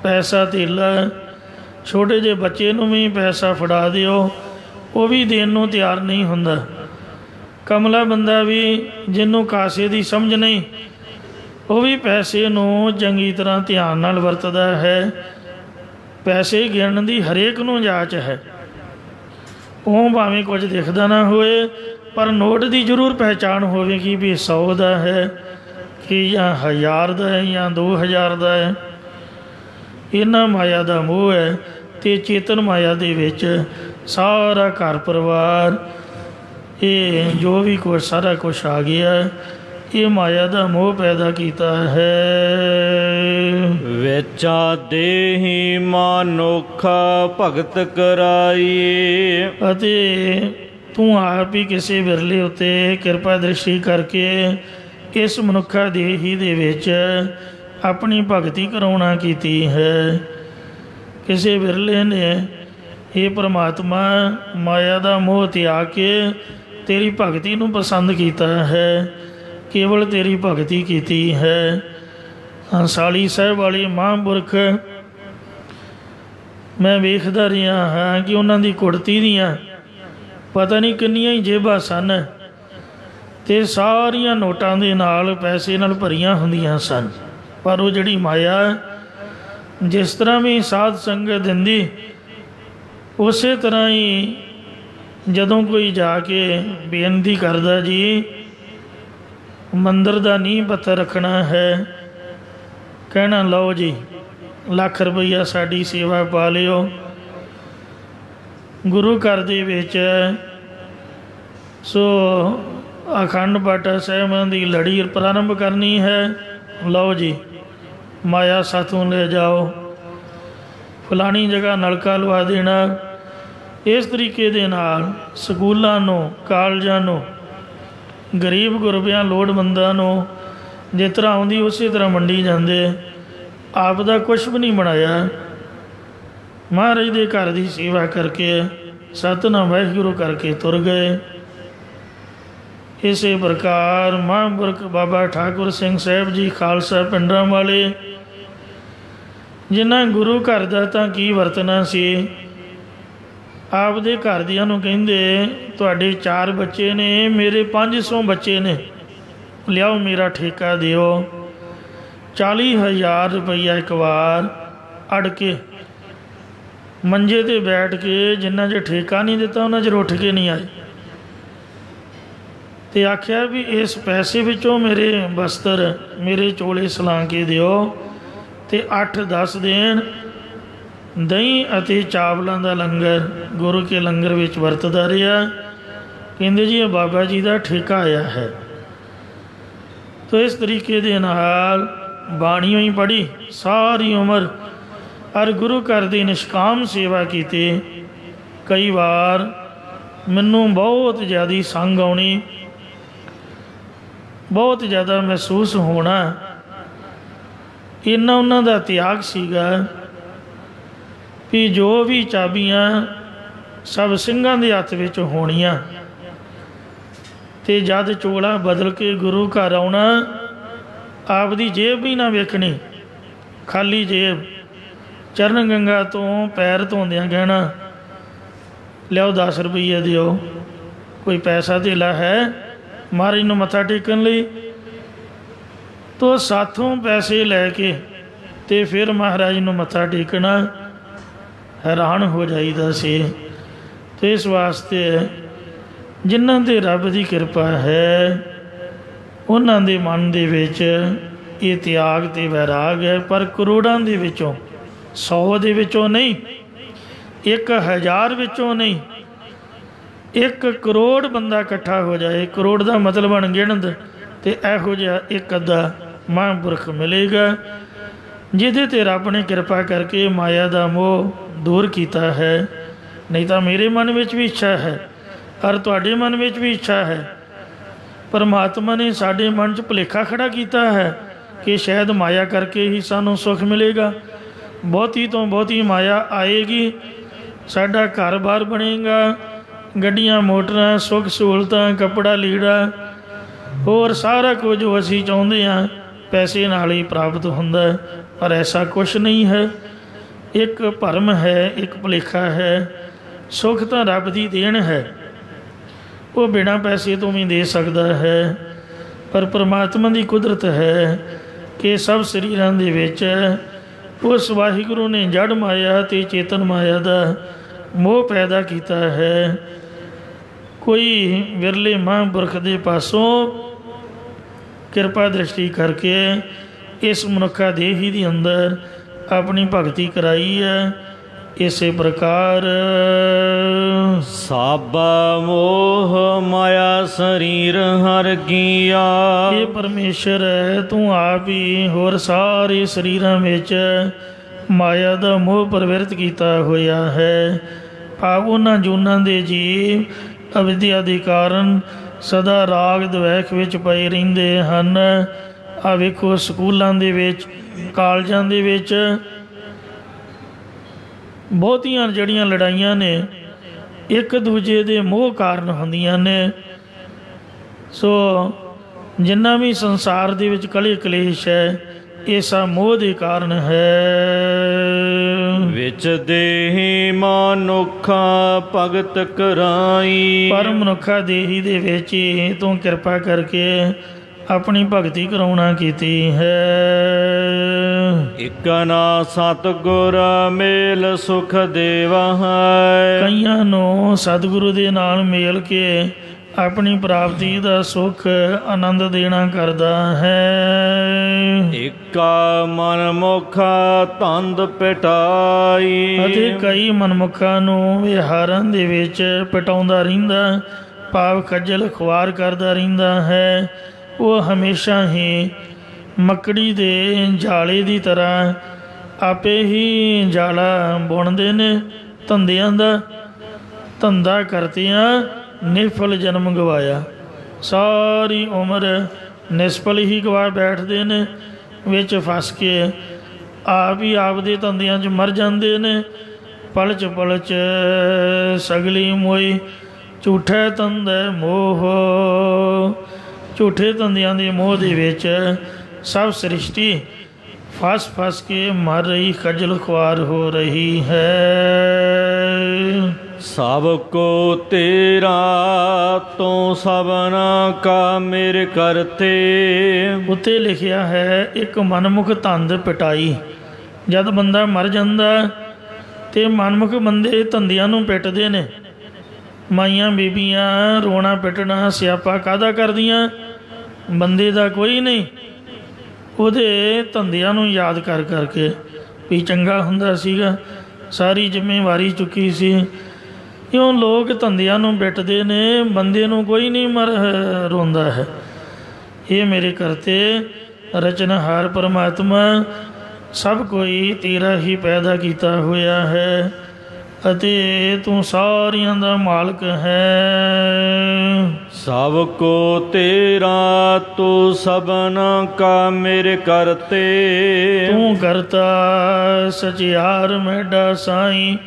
ਪੈਸਾ ਧੇਲਾ, ਛੋਟੇ ਜਿਹੇ ਬੱਚੇ ਨੂੰ ਵੀ ਪੈਸਾ ਫੜਾ ਦਿਓ ਉਹ ਵੀ ਦੇਣ ਨੂੰ ਤਿਆਰ ਨਹੀਂ ਹੁੰਦਾ। ਕਮਲਾ ਬੰਦਾ ਵੀ ਜਿਹਨੂੰ ਕਾਸੇ ਦੀ ਸਮਝ ਨਹੀਂ, ਉਹ ਵੀ ਪੈਸੇ ਨੂੰ ਚੰਗੀ ਤਰ੍ਹਾਂ ਧਿਆਨ ਨਾਲ ਵਰਤਦਾ ਹੈ। ਪੈਸੇ ਗਿਣਨ ਦੀ ਹਰੇਕ ਨੂੰ ਜਾਚ ਹੈ। ਉਹ ਭਾਵੇਂ ਕੁਝ ਦਿਖਦਾ ਨਾ ਹੋਏ, ਪਰ ਨੋਟ ਦੀ ਜ਼ਰੂਰ ਪਹਿਚਾਣ ਹੋਵੇਗੀ ਵੀ 100 ਦਾ ਹੈ ਕਿ ਜਾਂ 1000 ਦਾ ਹੈ ਜਾਂ 2000 ਦਾ ਹੈ। ਇਹਨਾਂ ਮਾਇਆ ਦਾ ਮੋਹ ਹੈ। ਅਤੇ ਚੇਤਨ ਮਾਇਆ ਦੇ ਵਿੱਚ ਸਾਰਾ ਘਰ ਪਰਿਵਾਰ, ਇਹ ਜੋ ਵੀ ਕੁਛ ਸਾਰਾ ਕੁਛ ਆ ਗਿਆ, ਇਹ ਮਾਇਆ ਦਾ ਮੋਹ ਪੈਦਾ ਕੀਤਾ ਹੈ। ਵੇਚਾ ਦੇਹੀ ਮਨੁੱਖ ਭਗਤ ਕਰਾਈਏ। ਅਤੇ ਤੂੰ ਆਪ ਹੀ ਕਿਸੇ ਵਿਰਲੇ ਉੱਤੇ ਕਿਰਪਾ ਦ੍ਰਿਸ਼ਟੀ ਕਰਕੇ ਇਸ ਮਨੁੱਖਾ ਦੇਹੀ ਦੇ ਵਿੱਚ ਆਪਣੀ ਭਗਤੀ ਕਰਾਉਣਾ ਕੀਤੀ ਹੈ। ਕਿਸੇ ਵਿਰਲੇ ਨੇ ਇਹ ਪਰਮਾਤਮਾ ਮਾਇਆ ਦਾ ਮੋਹ ਤਿਆਗ ਕੇ ਤੇਰੀ ਭਗਤੀ ਨੂੰ ਪਸੰਦ ਕੀਤਾ ਹੈ, ਕੇਵਲ ਤੇਰੀ ਭਗਤੀ ਕੀਤੀ ਹੈ। ਹੰਸਾਲੀ ਸਾਹਿਬ ਵਾਲੇ ਮਹਾਂਪੁਰਖ ਮੈਂ ਵੇਖਦਾ ਰਿਹਾ ਹਾਂ ਕਿ ਉਹਨਾਂ ਦੀ ਕੁੜਤੀ ਦੀਆਂ ਪਤਾ ਨਹੀਂ ਕਿੰਨੀਆਂ ਹੀ ਜੇਬਾਂ ਸਨ ਅਤੇ ਸਾਰੀਆਂ ਨੋਟਾਂ ਦੇ ਨਾਲ ਪੈਸੇ ਨਾਲ ਭਰੀਆਂ ਹੁੰਦੀਆਂ ਸਨ। ਪਰ ਉਹ ਜਿਹੜੀ ਮਾਇਆ ਜਿਸ ਤਰ੍ਹਾਂ ਵੀ ਸਾਧ ਸੰਗਤ ਦਿੰਦੀ, ਉਸੇ ਤਰ੍ਹਾਂ ਹੀ ਜਦੋਂ ਕੋਈ ਜਾ ਕੇ ਬੇਨਤੀ ਕਰਦਾ ਜੀ ਮੰਦਰ ਦਾ ਨੀਂਹ ਪੱਥਰ ਰੱਖਣਾ ਹੈ, ਕਹਿਣਾ ਲਓ ਜੀ ਲੱਖ ਰੁਪਈਆ ਸਾਡੀ ਸੇਵਾ ਪਾ ਲਿਓ। ਗੁਰੂ ਘਰ ਦੇ ਵਿੱਚ ਸੋ ਅਖੰਡ ਪਾਠ ਸਾਹਿਬਾਂ ਦੀ ਲੜੀ ਪ੍ਰਾਰੰਭ ਕਰਨੀ ਹੈ, ਲਓ ਜੀ ਮਾਇਆ ਸਾਥੋਂ ਲੈ ਜਾਓ, ਫਲਾਣੀ ਜਗ੍ਹਾ ਨਲਕਾ ਲਵਾ ਦੇਣਾ। ਇਸ ਤਰੀਕੇ ਦੇ ਨਾਲ ਸਕੂਲਾਂ ਨੂੰ, ਕਾਲਜਾਂ ਨੂੰ, ਗਰੀਬ ਗੁਰਬਿਆਂ ਲੋੜਵੰਦਾਂ ਨੂੰ ਜਿਸ ਤਰ੍ਹਾਂ ਆਉਂਦੀ ਉਸੇ ਤਰ੍ਹਾਂ ਵੰਡੀ ਜਾਂਦੇ। ਆਪ ਦਾ ਕੁਛ ਵੀ ਨਹੀਂ ਬਣਾਇਆ, ਮਹਾਰਾਜ ਦੇ ਘਰ ਦੀ ਸੇਵਾ ਕਰਕੇ ਸਤਿਨਾਮ ਵਾਹਿਗੁਰੂ ਕਰਕੇ ਤੁਰ ਗਏ। ਇਸੇ ਪ੍ਰਕਾਰ ਮਹਾਂਪੁਰਖ ਬਾਬਾ ਠਾਕੁਰ ਸਿੰਘ ਸਾਹਿਬ ਜੀ ਖਾਲਸਾ ਪਿੰਡਾਂ ਵਾਲੇ, ਜਿਨ੍ਹਾਂ ਗੁਰੂ ਘਰ ਦਾ ਤਾਂ ਕੀ ਵਰਤਣਾ ਸੀ, ਆਪਦੇ ਘਰਦਿਆਂ ਨੂੰ ਕਹਿੰਦੇ ਤੁਹਾਡੇ 4 ਬੱਚੇ ਨੇ, ਮੇਰੇ 500 ਬੱਚੇ ਨੇ, ਲਿਆਓ ਮੇਰਾ ਠੇਕਾ ਦਿਓ। 40,000 ਰੁਪਈਆ ਇੱਕ ਵਾਰ ਅੜ ਕੇ ਮੰਜੇ 'ਤੇ ਬੈਠ ਕੇ, ਜਿੰਨਾ ਚਿਰ ਠੇਕਾ ਨਹੀਂ ਦਿੱਤਾ ਉਹਨਾਂ ਚਿਰ ਉੱਠ ਕੇ ਨਹੀਂ ਆਏ, ਅਤੇ ਆਖਿਆ ਵੀ ਇਸ ਪੈਸੇ ਵਿੱਚੋਂ ਮੇਰੇ ਬਸਤਰ, ਮੇਰੇ ਚੋਲੇ ਸਲਾਂ ਕੇ ਦਿਓ। ਅਤੇ 8-10 ਦਿਨ ਦਹੀਂ ਅਤੇ ਚਾਵਲਾਂ ਦਾ ਲੰਗਰ ਗੁਰੂ ਕੇ ਲੰਗਰ ਵਿੱਚ ਵਰਤਦਾ ਰਿਹਾ। ਕਹਿੰਦੇ ਜੀ ਇਹ ਬਾਬਾ ਜੀ ਦਾ ਠੇਕਾ ਆਇਆ ਹੈ। ਤੋ ਇਸ ਤਰੀਕੇ ਦੇ ਨਾਲ ਬਾਣੀਓ ਹੀ ਪੜ੍ਹੀ ਸਾਰੀ ਉਮਰ, ਔਰ ਗੁਰੂ ਘਰ ਦੀ ਨਿਸ਼ਕਾਮ ਸੇਵਾ ਕੀਤੀ। ਕਈ ਵਾਰ ਮੈਨੂੰ ਬਹੁਤ ਜ਼ਿਆਦਾ ਸੰਗ ਆਉਣੀ, ਬਹੁਤ ਜ਼ਿਆਦਾ ਮਹਿਸੂਸ ਹੋਣਾ, ਇੰਨਾ ਉਹਨਾਂ ਦਾ ਤਿਆਗ ਸੀਗਾ ਵੀ ਜੋ ਵੀ ਚਾਬੀਆਂ ਸਭ ਸਿੰਘਾਂ ਦੇ ਹੱਥ ਵਿੱਚ ਹੋਣੀਆਂ, ਅਤੇ ਜਦ ਚੋਲਾ ਬਦਲ ਕੇ ਗੁਰੂ ਘਰ ਆਉਣਾ, ਆਪਦੀ ਜੇਬ ਵੀ ਨਾ ਵੇਖਣੀ, ਖਾਲੀ ਜੇਬ, ਚਰਨ ਗੰਗਾ ਤੋਂ ਪੈਰ ਧੋਂਦਿਆਂ ਕਹਿਣਾ ਲਿਆਓ 10 ਰੁਪਈਏ ਦਿਓ, ਕੋਈ ਪੈਸਾ ਧੇਲਾ ਹੈ ਮਹਾਰਾਜ ਨੂੰ ਮੱਥਾ ਟੇਕਣ ਲਈ। ਤੋ ਸਾਥੋਂ ਪੈਸੇ ਲੈ ਕੇ ਅਤੇ ਫਿਰ ਮਹਾਰਾਜ ਨੂੰ ਮੱਥਾ ਟੇਕਣਾ, ਹੈਰਾਨ ਹੋ ਜਾਈਦਾ ਸੀ। ਅਤੇ ਇਸ ਵਾਸਤੇ ਜਿਨ੍ਹਾਂ 'ਤੇ ਰੱਬ ਦੀ ਕਿਰਪਾ ਹੈ ਉਹਨਾਂ ਦੇ ਮਨ ਦੇ ਵਿੱਚ ਇਹ ਤਿਆਗ ਅਤੇ ਵੈਰਾਗ ਹੈ। ਪਰ ਕਰੋੜਾਂ ਦੇ ਵਿੱਚੋਂ, 100 ਦੇ ਵਿੱਚੋਂ ਨਹੀਂ, 1000 ਵਿੱਚੋਂ ਨਹੀਂ, 1 ਕਰੋੜ ਬੰਦਾ ਇਕੱਠਾ ਹੋ ਜਾਏ, ਕਰੋੜ ਦਾ ਮਤਲਬ ਅਣਗਿਣਤ, ਅਤੇ ਇਹੋ ਜਿਹਾ ਇੱਕ ਅੱਧਾ ਮਹਾਂਪੁਰਖ ਮਿਲੇਗਾ ਜਿਹਦੇ 'ਤੇ ਰੱਬ ਨੇ ਕਿਰਪਾ ਕਰਕੇ ਮਾਇਆ ਦਾ ਮੋਹ ਦੂਰ ਕੀਤਾ ਹੈ। ਨਹੀਂ ਤਾਂ ਮੇਰੇ ਮਨ ਵਿੱਚ ਵੀ ਇੱਛਾ ਹੈ, ਔਰ ਤੁਹਾਡੇ ਮਨ ਵਿੱਚ ਵੀ ਇੱਛਾ ਹੈ। ਪਰਮਾਤਮਾ ਨੇ ਸਾਡੇ ਮਨ 'ਚ ਭੁਲੇਖਾ ਖੜਾ ਕੀਤਾ ਹੈ ਕਿ ਸ਼ਾਇਦ ਮਾਇਆ ਕਰਕੇ ਹੀ ਸਾਨੂੰ ਸੁੱਖ ਮਿਲੇਗਾ, ਬਹੁਤੀ ਤੋਂ ਬਹੁਤੀ ਮਾਇਆ ਆਏਗੀ, ਸਾਡਾ ਘਰ-ਬਾਰ ਬਣੇਗਾ, ਗੱਡੀਆਂ ਮੋਟਰਾਂ, ਸੁੱਖ ਸਹੂਲਤਾਂ, ਕੱਪੜਾ ਲੀੜਾ, ਹੋਰ ਸਾਰਾ ਕੁਝ ਜੋ ਅਸੀਂ ਚਾਹੁੰਦੇ ਹਾਂ ਪੈਸੇ ਨਾਲ ਹੀ ਪ੍ਰਾਪਤ ਹੁੰਦਾ। ਪਰ ਐਸਾ ਕੁਛ ਨਹੀਂ ਹੈ, ਇੱਕ ਭਰਮ ਹੈ, ਇੱਕ ਭੁਲੇਖਾ ਹੈ। ਸੁੱਖ ਤਾਂ ਰੱਬ ਦੀ ਦੇਣ ਹੈ, ਉਹ ਬਿਨਾਂ ਪੈਸੇ ਤੋਂ ਵੀ ਦੇ ਸਕਦਾ ਹੈ, ਪਰ ਪਰਮਾਤਮਾ ਦੀ ਕੁਦਰਤ ਹੈ ਕਿ ਸਭ ਸਰੀਰਾਂ ਦੇ ਵਿੱਚ ਉਸ ਵਾਹਿਗੁਰੂ ਨੇ ਜੜ ਮਾਇਆ ਅਤੇ ਚੇਤਨ ਮਾਇਆ ਦਾ ਮੋਹ ਪੈਦਾ ਕੀਤਾ ਹੈ। ਕੋਈ ਵਿਰਲੇ ਮਹਾਂਪੁਰਖ ਦੇ ਪਾਸੋਂ ਕਿਰਪਾ ਦ੍ਰਿਸ਼ਟੀ ਕਰਕੇ ਇਸ ਮਨੁੱਖਾ ਦੇਹੀ ਦੇ ਅੰਦਰ ਆਪਣੀ ਭਗਤੀ ਕਰਾਈ ਹੈ। ਇਸੇ ਪ੍ਰਕਾਰ ਸਭ ਮੋਹ ਮਾਇਆ ਸਰੀਰ ਹਰ ਕੀਆ। ਇਹ ਪਰਮੇਸ਼ਰ ਹੈ, ਤੂੰ ਆਪ ਹੀ ਹੋਰ ਸਾਰੇ ਸਰੀਰਾਂ ਵਿੱਚ ਮਾਇਆ ਦਾ ਮੋਹ ਪ੍ਰਵਿਰਤ ਕੀਤਾ ਹੋਇਆ ਹੈ। ਭਾਵ ਉਹਨਾਂ ਜੂਨਾਂ ਦੇ ਜੀਵ ਅਵਿਦਿਆ ਦੇ ਕਾਰਨ ਸਦਾ ਰਾਗ ਦਵੈਖ ਵਿੱਚ ਪਏ ਰਹਿੰਦੇ ਹਨ। ਆ ਵੇਖੋ ਸਕੂਲਾਂ ਦੇ ਵਿੱਚ, ਕਾਲਜਾਂ ਦੇ ਵਿੱਚ ਬਹੁਤੀਆਂ ਜਿਹੜੀਆਂ ਲੜਾਈਆਂ ਨੇ ਇੱਕ ਦੂਜੇ ਦੇ ਮੋਹ ਕਾਰਨ ਹੁੰਦੀਆਂ ਨੇ। ਸੋ ਜਿੰਨਾ ਵੀ ਸੰਸਾਰ ਦੇ ਵਿੱਚ ਕਲੇ ਕਲੇਸ਼ ਹੈ, ਇਹ ਸਭ ਮੋਹ ਦੇ ਕਾਰਨ ਹੈ। ਵਿੱਚ ਦੇਹੀ ਮਨੁੱਖਾ ਭਗਤ ਕਰਾਈ, ਪਰ ਮਨੁੱਖਾ ਦੇਹੀ ਦੇ ਵਿੱਚ ਹੀ ਤੂੰ ਕਿਰਪਾ ਕਰਕੇ ਆਪਣੀ ਭਗਤੀ ਕਰਾਉਣਾ ਕੀਤੀ ਹੈ। ਇਕ ਨਾ ਸਤਿਗੁਰ ਮੇਲ ਸੁਖ ਦੇਵਾ ਹੈ, ਕਈਆਂ ਨੂੰ ਸਤਿਗੁਰੂ ਦੇ ਨਾਲ ਮੇਲ ਕੇ ਆਪਣੀ ਪ੍ਰਾਪਤੀ ਦਾ ਸੁੱਖ ਆਨੰਦ ਦੇਣਾ ਕਰਦਾ ਹੈ। ਇਕਾ ਮਨਮੁਖਾ ਤੰਦ ਪਿਟਾਈ, ਅਤੇ ਕਈ ਮਨਮੁਖਾਂ ਨੂੰ ਵਿਹਾਰਾਂ ਦੇ ਵਿੱਚ ਪਿਟਾਉਂਦਾ ਰਹਿੰਦਾ, ਭਾਵ ਖੱਜਲ ਖੁਆਰ ਕਰਦਾ ਰਹਿੰਦਾ ਹੈ। ਉਹ ਹਮੇਸ਼ਾ ਹੀ ਮੱਕੜੀ ਦੇ ਜਾਲੇ ਦੀ ਤਰ੍ਹਾਂ ਆਪੇ ਹੀ ਜਾਲਾ ਬੁਣਦੇ ਨੇ। ਧੰਦਿਆਂ ਦਾ ਧੰਦਾ ਕਰਦਿਆਂ ਨਿਰਫਲ ਜਨਮ ਗਵਾਇਆ, ਸਾਰੀ ਉਮਰ ਨਿਸਫਲ ਹੀ ਗਵਾ ਬੈਠਦੇ ਨੇ। ਵਿੱਚ ਫਸ ਕੇ ਆਪ ਹੀ ਆਪ ਦੇ ਧੰਦਿਆਂ 'ਚ ਮਰ ਜਾਂਦੇ ਨੇ। ਪਲਚ ਪਲਚ ਸਗਲੀ ਮੋਈ ਝੂਠੇ ਧੰਦੇ ਮੋਹ, ਝੂਠੇ ਧੰਦਿਆਂ ਦੇ ਮੋਹ ਦੇ ਵਿੱਚ ਸਭ ਸ੍ਰਿਸ਼ਟੀ ਫਸ ਫਸ ਕੇ ਮਰ ਰਹੀ, ਖੱਜਲ ਖੁਆਰ ਹੋ ਰਹੀ ਹੈ। ਸਭ ਕੋ ਤੇਰਾ ਤੂੰ ਸਭਨਾ ਕਾ ਮੇਰੇ ਕਰਤੇ, ਉੱਤੇ ਲਿਖਿਆ ਹੈ ਇੱਕ ਮਨਮੁਖ ਧੰਦ ਪਿਟਾਈ। ਜਦ ਬੰਦਾ ਮਰ ਜਾਂਦਾ ਤੇ ਮਨਮੁਖ ਬੰਦੇ ਧੰਦਿਆਂ ਨੂੰ ਪਿੱਟਦੇ ਨੇ। ਮਾਈਆਂ ਬੀਬੀਆਂ ਰੋਣਾ ਪਿੱਟਣਾ ਸਿਆਪਾ ਕਾਹਦਾ ਕਰਦੀਆਂ? ਬੰਦੇ ਦਾ ਕੋਈ ਨਹੀਂ, ਉਹਦੇ ਧੰਦਿਆਂ ਨੂੰ ਯਾਦ ਕਰ ਕਰਕੇ ਵੀ ਚੰਗਾ ਹੁੰਦਾ ਸੀਗਾ, ਸਾਰੀ ਜ਼ਿੰਮੇਵਾਰੀ ਚੁੱਕੀ ਸੀ। ਕਿਉਂ ਲੋਕ ਧੰਦਿਆਂ ਨੂੰ ਪਿੱਟਦੇ ਨੇ, ਬੰਦੇ ਨੂੰ ਕੋਈ ਨਹੀਂ ਰੋਂਦਾ ਹੈ। ਇਹ ਮੇਰੇ ਕਰਤੇ ਰਚਨਹਾਰ ਪਰਮਾਤਮਾ ਸਭ ਕੋਈ ਤੇਰਾ ਹੀ ਪੈਦਾ ਕੀਤਾ ਹੋਇਆ ਹੈ ਅਤੇ ਤੂੰ ਸਾਰਿਆਂ ਦਾ ਮਾਲਕ ਹੈ। ਸਭ ਕੋ ਤੇਰਾ ਤੂੰ ਸਭਨਾ ਕਾ ਮੇਰੇ ਕਰਤੇ, ਤੂੰ ਕਰਤਾ ਸਚਿਆਰ ਮੈਡਾ ਸਾਈਂ।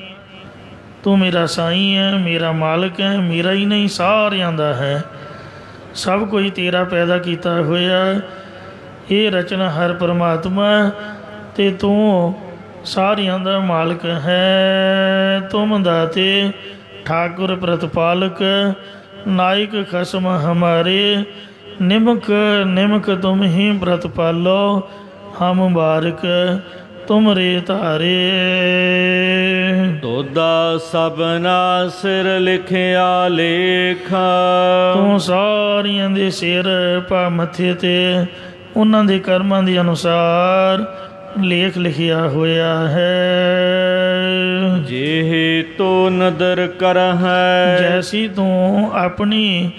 ਤੂੰ ਮੇਰਾ ਸਾਈਂ ਹੈ, ਮੇਰਾ ਮਾਲਕ ਹੈ, ਮੇਰਾ ਹੀ ਨਹੀਂ ਸਾਰਿਆਂ ਦਾ ਹੈ। ਸਭ ਕੋਈ ਤੇਰਾ ਪੈਦਾ ਕੀਤਾ ਹੋਇਆ ਇਹ ਰਚਨਾ ਹਰ ਪਰਮਾਤਮਾ, ਅਤੇ ਤੂੰ ਸਾਰਿਆਂ ਦਾ ਮਾਲਕ ਹੈ। ਤੁਮ ਦਾਤੇ ਠਾਕੁਰ ਪ੍ਰਤਪਾਲਕ, ਨਾਇਕ ਖਸਮ ਹਮਾਰੇ, ਨਿਮਕ ਨਿਮਕ ਤੁਮ ਹੀ ਪ੍ਰਤਪਾਲੋ, ਹਮ ਬਾਰਕ ਤੁਮਰੇ ਧਾਰੇ। ਤੋਦਾ ਸਭਨਾ ਸਿਰ ਲਿਖਿਆ ਲੇਖਾ, ਤੂੰ ਸਾਰਿਆਂ ਦੇ ਸਿਰ ਪਾ ਮੱਥੇ 'ਤੇ ਉਹਨਾਂ ਦੇ ਕਰਮਾਂ ਦੇ ਅਨੁਸਾਰ ਲੇਖ ਲਿਖਿਆ ਹੋਇਆ ਹੈ। ਜਿਹੇ ਤੋ ਨਦਰ ਕਰ ਹੈ, ਜੈਸੀ ਤੂੰ ਆਪਣੀ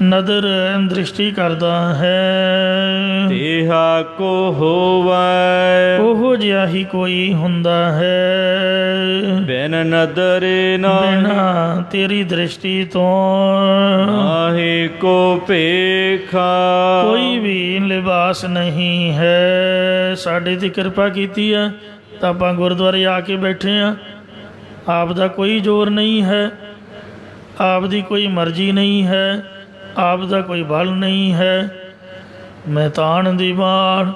ਨਦਰ ਦ੍ਰਿਸ਼ਟੀ ਕਰਦਾ ਹੈ, ਤੇਹਾ ਕੋ ਹੋਵੈ, ਉਹੋ ਜਿਹਾ ਹੀ ਕੋਈ ਹੁੰਦਾ ਹੈ। ਬਿਨ ਨਦਰੇ ਬਿਨਾਂ ਤੇਰੀ ਦ੍ਰਿਸ਼ਟੀ ਤੋਂ ਨਾਹੀ ਕੋ ਭੇਖਾ, ਕੋਈ ਵੀ ਲਿਬਾਸ ਨਹੀਂ ਹੈ। ਸਾਡੇ 'ਤੇ ਕਿਰਪਾ ਕੀਤੀ ਹੈ ਤਾਂ ਆਪਾਂ ਗੁਰਦੁਆਰੇ ਆ ਕੇ ਬੈਠੇ ਹਾਂ। ਆਪ ਦਾ ਕੋਈ ਜ਼ੋਰ ਨਹੀਂ ਹੈ, ਆਪ ਦੀ ਕੋਈ ਮਰਜ਼ੀ ਨਹੀਂ ਹੈ, ਆਪ ਦਾ ਕੋਈ ਬਲ ਨਹੀਂ ਹੈ। ਮੈਂ ਤਾਣ ਦੀ ਬਾਣ,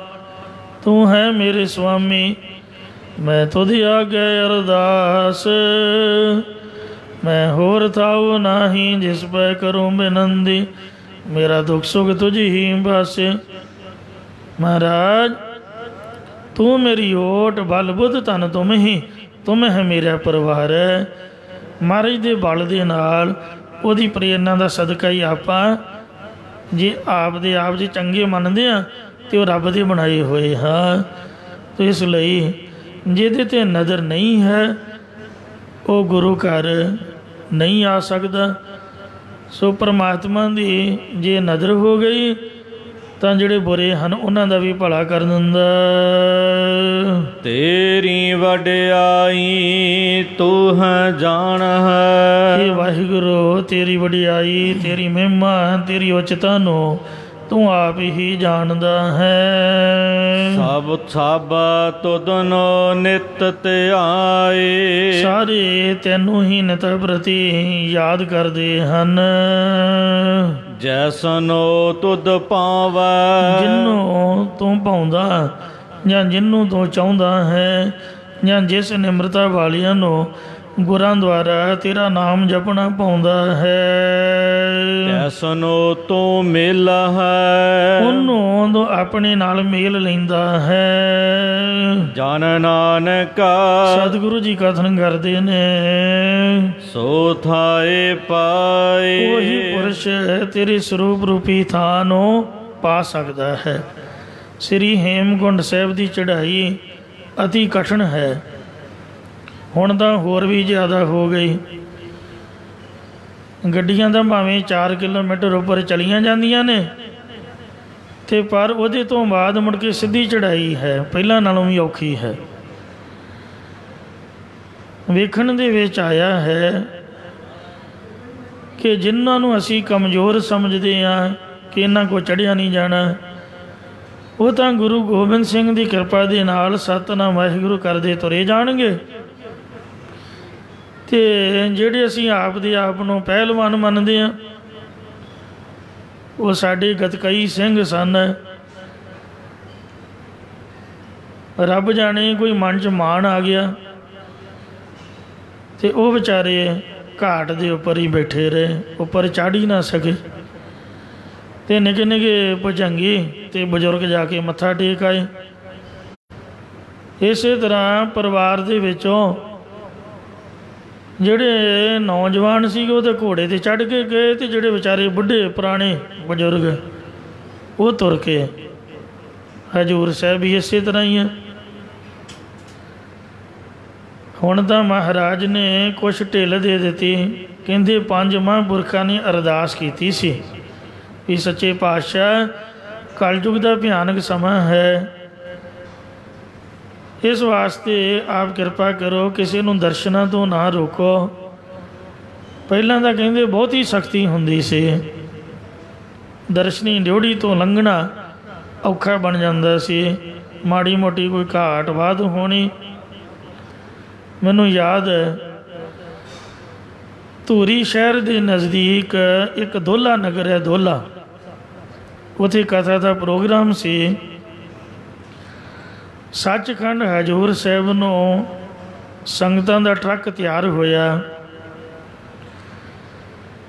ਤੂੰ ਹੈ ਮੇਰੇ ਸੁਆਮੀ, ਮੈਂ ਤੁਧ ਆਗੇ ਅਰਦਾਸ। ਮੈਂ ਹੋਰ ਥਾਉ ਨਾਹੀਂ ਜਿਸ ਪੈ ਕਰੂੰ ਬੇਨੰਦੀ, ਮੇਰਾ ਦੁੱਖ ਸੁੱਖ ਤੁਝ ਹੀ ਬਸ। ਮਹਾਰਾਜ ਤੂੰ ਮੇਰੀ ਓਟ ਬਲ ਬੁੱਧ ਧਨ ਤੁਮ ਹੀ, ਤੁਮ ਹੈ ਮੇਰਾ ਪਰਿਵਾਰ ਹੈ। ਮਹਾਰਾਜ ਦੇ ਬਲ ਦੇ ਨਾਲ ਉਹਦੀ ਪ੍ਰੇਰਨਾ ਦਾ ਸਦਕਾ ਹੀ ਆਪਾਂ ਜੇ ਆਪ ਦੇ ਆਪ ਜੇ ਚੰਗੇ ਮੰਨਦੇ ਹਾਂ ਅਤੇ ਉਹ ਰੱਬ ਦੇ ਬਣਾਏ ਹੋਏ ਹਾਂ। ਅਤੇ ਇਸ ਲਈ ਜਿਹਦੇ 'ਤੇ ਨਜ਼ਰ ਨਹੀਂ ਹੈ ਉਹ ਗੁਰੂ ਘਰ ਨਹੀਂ ਆ ਸਕਦਾ। ਸੋ ਪਰਮਾਤਮਾ ਦੀ ਜੇ ਨਜ਼ਰ ਹੋ ਗਈ ਤਾਂ ਜਿਹੜੇ ਬੁਰੇ ਹਨ ਉਹਨਾਂ ਦਾ ਵੀ ਭਲਾ ਕਰ ਦਿੰਦਾ। ਤੇਰੀ ਵਡਿਆਈ ਤੂੰ ਹੈ ਜਾਣ ਹੈ, ਇਹ ਵਾਹਿਗੁਰੂ ਤੇਰੀ ਵਡਿਆਈ, ਤੇਰੀ ਮਹਿਮਾ, ਤੇਰੀ ਉਚਤਾ ਨੂੰ ਤੂੰ ਆਪ ਹੀ ਜਾਣਦਾ ਹੈ। ਸਭ ਸਭ ਤੁਧਨੋ ਨਿਤ ਧਿਆਏ, ਸਾਰੇ ਤੈਨੂੰ ਹੀ ਨਿਤ ਪ੍ਰਤੀ ਯਾਦ ਕਰਦੇ ਹਨ। ਜੈਸਨੋ ਤੁਧ ਪਾਵੈ। ਜਿਹਨੂੰ ਤੂੰ ਪਾਉਂਦਾ ਜਾਂ ਜਿਹਨੂੰ ਤੂੰ ਚਾਹੁੰਦਾ ਹੈ, ਜਾਂ ਜਿਸ ਨਿਮਰਤਾ ਵਾਲਿਆਂ ਨੂੰ ਗੁਰਾਂ ਦੁਆਰਾ ਤੇਰਾ ਨਾਮ ਜਪਣਾ ਪਾਉਂਦਾ ਹੈ, ਤੈਸਨੋ ਤੂੰ ਮੇਲਾ ਹੈ। ਉਹਨੂੰ ਤੂੰ ਆਪਣੇ ਨਾਲ ਮੇਲ ਲੈਂਦਾ ਹੈ। ਜਨ ਨਾਨਕਾ ਸਤਿਗੁਰੂ ਜੀ ਕਥਨ ਕਰਦੇ ਨੇ, ਸੋ ਥਾਏ ਪਾਏ। ਉਹੀ ਪੁਰਸ਼ ਤੇਰੇ ਸਰੂਪ ਰੂਪੀ ਥਾਂ ਨੂੰ ਪਾ ਸਕਦਾ ਹੈ। ਸ੍ਰੀ ਹੇਮਕੁੰਡ ਸਾਹਿਬ ਦੀ ਚੜ੍ਹਾਈ ਅਤੀ ਕਠਿਨ ਹੈ। ਹੁਣ ਤਾਂ ਹੋਰ ਵੀ ਜ਼ਿਆਦਾ ਹੋ ਗਈ। ਗੱਡੀਆਂ ਤਾਂ ਭਾਵੇਂ 4 ਕਿਲੋਮੀਟਰ ਉੱਪਰ ਚਲੀਆਂ ਜਾਂਦੀਆਂ ਨੇ, ਅਤੇ ਪਰ ਉਹਦੇ ਤੋਂ ਬਾਅਦ ਮੁੜ ਕੇ ਸਿੱਧੀ ਚੜ੍ਹਾਈ ਹੈ, ਪਹਿਲਾਂ ਨਾਲੋਂ ਵੀ ਔਖੀ ਹੈ। ਵੇਖਣ ਦੇ ਵਿੱਚ ਆਇਆ ਹੈ ਕਿ ਜਿਨ੍ਹਾਂ ਨੂੰ ਅਸੀਂ ਕਮਜ਼ੋਰ ਸਮਝਦੇ ਹਾਂ ਕਿ ਇਹਨਾਂ ਕੋਲ ਚੜ੍ਹਿਆ ਨਹੀਂ ਜਾਣਾ, ਉਹ ਤਾਂ ਗੁਰੂ ਗੋਬਿੰਦ ਸਿੰਘ ਦੀ ਕਿਰਪਾ ਦੇ ਨਾਲ ਸਤਿਨਾਮ ਵਾਹਿਗੁਰੂ ਕਰਦੇ ਤੁਰੇ ਜਾਣਗੇ। ਅਤੇ ਜਿਹੜੇ ਅਸੀਂ ਆਪ ਦੇ ਆਪ ਨੂੰ ਪਹਿਲਵਾਨ ਮੰਨਦੇ ਹਾਂ, ਉਹ ਸਾਡੇ ਗਤਕਈ ਸਿੰਘ ਸਨ। ਰੱਬ ਜਾਣੇ ਕੋਈ ਮਨ 'ਚ ਮਾਣ ਆ ਗਿਆ ਅਤੇ ਉਹ ਵਿਚਾਰੇ ਘਾਟ ਦੇ ਉੱਪਰ ਹੀ ਬੈਠੇ ਰਹੇ, ਉੱਪਰ ਚੜ੍ਹ ਹੀ ਨਾ ਸਕੇ। ਅਤੇ ਨਿੱਕੇ ਨਿੱਕੇ ਭੁਜੰਗੀ ਅਤੇ ਬਜ਼ੁਰਗ ਜਾ ਕੇ ਮੱਥਾ ਟੇਕ ਆਏ। ਇਸੇ ਤਰ੍ਹਾਂ ਪਰਿਵਾਰ ਦੇ ਵਿੱਚੋਂ ਜਿਹੜੇ ਨੌਜਵਾਨ ਸੀਗੇ ਉਹ ਤਾਂ ਘੋੜੇ 'ਤੇ ਚੜ੍ਹ ਕੇ ਗਏ, ਅਤੇ ਜਿਹੜੇ ਵਿਚਾਰੇ ਬੁੱਢੇ ਪੁਰਾਣੇ ਬਜ਼ੁਰਗ ਉਹ ਤੁਰ ਕੇ। ਹਜ਼ੂਰ ਸਾਹਿਬ ਵੀ ਇਸੇ ਤਰ੍ਹਾਂ ਹੀ ਹੈ। ਹੁਣ ਤਾਂ ਮਹਾਰਾਜ ਨੇ ਕੁਛ ਢਿੱਲ ਦੇ ਦਿੱਤੀ। ਕਹਿੰਦੇ 5 ਮਹਾਂਪੁਰਖਾਂ ਨੇ ਅਰਦਾਸ ਕੀਤੀ ਸੀ ਵੀ ਸੱਚੇ ਪਾਤਸ਼ਾਹ ਕਲਯੁਗ ਦਾ ਭਿਆਨਕ ਸਮਾਂ ਹੈ, ਇਸ ਵਾਸਤੇ ਆਪ ਕਿਰਪਾ ਕਰੋ, ਕਿਸੇ ਨੂੰ ਦਰਸ਼ਨਾਂ ਤੋਂ ਨਾ ਰੋਕੋ। ਪਹਿਲਾਂ ਤਾਂ ਕਹਿੰਦੇ ਬਹੁਤੀ ਸਖਤੀ ਹੁੰਦੀ ਸੀ, ਦਰਸ਼ਨੀ ਡਿਉੜੀ ਤੋਂ ਲੰਘਣਾ ਔਖਾ ਬਣ ਜਾਂਦਾ ਸੀ। ਮਾੜੀ ਮੋਟੀ ਕੋਈ ਘਾਟ ਵਾਧ ਹੋਣੀ। ਮੈਨੂੰ ਯਾਦ ਹੈ ਧੂਰੀ ਸ਼ਹਿਰ ਦੇ ਨਜ਼ਦੀਕ ਇੱਕ ਦੋਲਾ ਨਗਰ ਹੈ, ਦੋਲਾ, ਉੱਥੇ ਕਥਾ ਦਾ ਪ੍ਰੋਗਰਾਮ ਸੀ। ਸੱਚਖੰਡ ਹਜ਼ੂਰ ਸਾਹਿਬ ਨੂੰ ਸੰਗਤਾਂ ਦਾ ਟਰੱਕ ਤਿਆਰ ਹੋਇਆ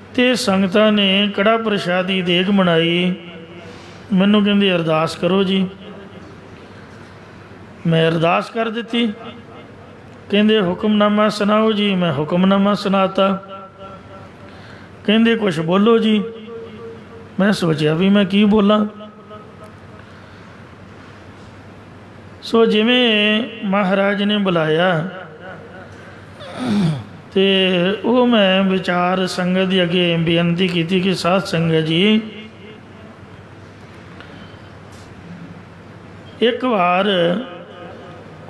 ਅਤੇ ਸੰਗਤਾਂ ਨੇ ਕੜਾ ਪ੍ਰਸ਼ਾਦੀ ਦੇਗ ਬਣਾਈ। ਮੈਨੂੰ ਕਹਿੰਦੇ ਅਰਦਾਸ ਕਰੋ ਜੀ। ਮੈਂ ਅਰਦਾਸ ਕਰ ਦਿੱਤੀ। ਕਹਿੰਦੇ ਹੁਕਮਨਾਮਾ ਸੁਣਾਓ ਜੀ। ਮੈਂ ਹੁਕਮਨਾਮਾ ਸੁਣਾਤਾ। ਕਹਿੰਦੇ ਕੁਛ ਬੋਲੋ ਜੀ। ਮੈਂ ਸੋਚਿਆ ਵੀ ਮੈਂ ਕੀ ਬੋਲਾਂ। ਸੋ ਜਿਵੇਂ ਮਹਾਰਾਜ ਨੇ ਬੁਲਾਇਆ ਅਤੇ ਉਹ ਮੈਂ ਵਿਚਾਰ ਸੰਗਤ ਦੇ ਅੱਗੇ ਬੇਨਤੀ ਕੀਤੀ ਕਿ ਸਾਧ ਸੰਗਤ ਜੀ, ਇੱਕ ਵਾਰ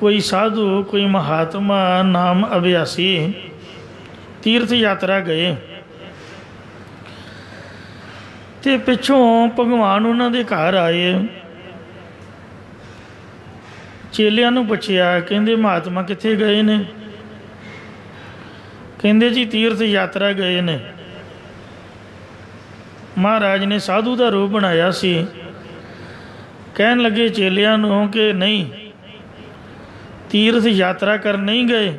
ਕੋਈ ਸਾਧੂ, ਕੋਈ ਮਹਾਤਮਾ ਨਾਮ ਅਭਿਆਸੀ ਤੀਰਥ ਯਾਤਰਾ ਗਏ ਅਤੇ ਪਿੱਛੋਂ ਭਗਵਾਨ ਉਹਨਾਂ ਦੇ ਘਰ ਆਏ। ਚੇਲਿਆਂ ਨੂੰ ਪੁੱਛਿਆ, ਕਹਿੰਦੇ ਮਹਾਤਮਾ ਕਿੱਥੇ ਗਏ ਨੇ? ਕਹਿੰਦੇ ਜੀ ਤੀਰਥ ਯਾਤਰਾ ਗਏ ਨੇ। ਮਹਾਰਾਜ ਨੇ ਸਾਧੂ ਦਾ ਰੂਪ ਬਣਾਇਆ ਸੀ। ਕਹਿਣ ਲੱਗੇ ਚੇਲਿਆਂ ਨੂੰ ਕਿ ਨਹੀਂ, ਤੀਰਥ ਯਾਤਰਾ ਕਰਨ ਨਹੀਂ ਗਏ,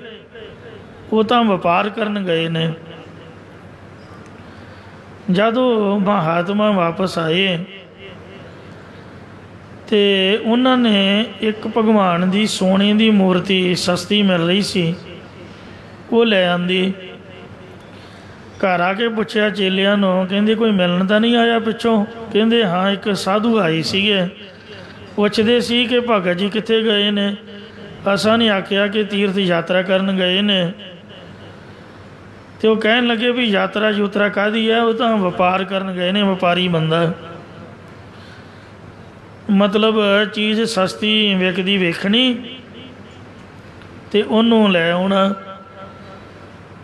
ਉਹ ਤਾਂ ਵਪਾਰ ਕਰਨ ਗਏ ਨੇ। ਜਦੋਂ ਮਹਾਤਮਾ ਵਾਪਸ ਆਏ ਅਤੇ ਉਹਨਾਂ ਨੇ ਇੱਕ ਭਗਵਾਨ ਦੀ ਸੋਨੇ ਦੀ ਮੂਰਤੀ ਸਸਤੀ ਮਿਲ ਰਹੀ ਸੀ, ਉਹ ਲੈ ਆਂਦੀ। ਘਰ ਆ ਕੇ ਪੁੱਛਿਆ ਚੇਲਿਆਂ ਨੂੰ, ਕਹਿੰਦੇ ਕੋਈ ਮਿਲਣ ਤਾਂ ਨਹੀਂ ਆਇਆ ਪਿੱਛੋਂ? ਕਹਿੰਦੇ ਹਾਂ, ਇੱਕ ਸਾਧੂ ਆਏ ਸੀਗੇ, ਪੁੱਛਦੇ ਸੀ ਕਿ ਭਗਤ ਜੀ ਕਿੱਥੇ ਗਏ ਨੇ। ਅਸਾਂ ਨੇ ਆਖਿਆ ਕਿ ਤੀਰਥ ਯਾਤਰਾ ਕਰਨ ਗਏ ਨੇ। ਅਤੇ ਉਹ ਕਹਿਣ ਲੱਗੇ ਵੀ ਯਾਤਰਾ ਯੂਤਰਾ ਕਾਹਦੀ ਹੈ? ਉਹ ਤਾਂ ਵਪਾਰ ਕਰਨ ਗਏ ਨੇ, ਵਪਾਰੀ ਬੰਦਾ। ਮਤਲਬ ਚੀਜ਼ ਸਸਤੀ ਵਿਕਦੀ ਵੇਖਣੀ ਅਤੇ ਉਹਨੂੰ ਲੈ ਆਉਣਾ।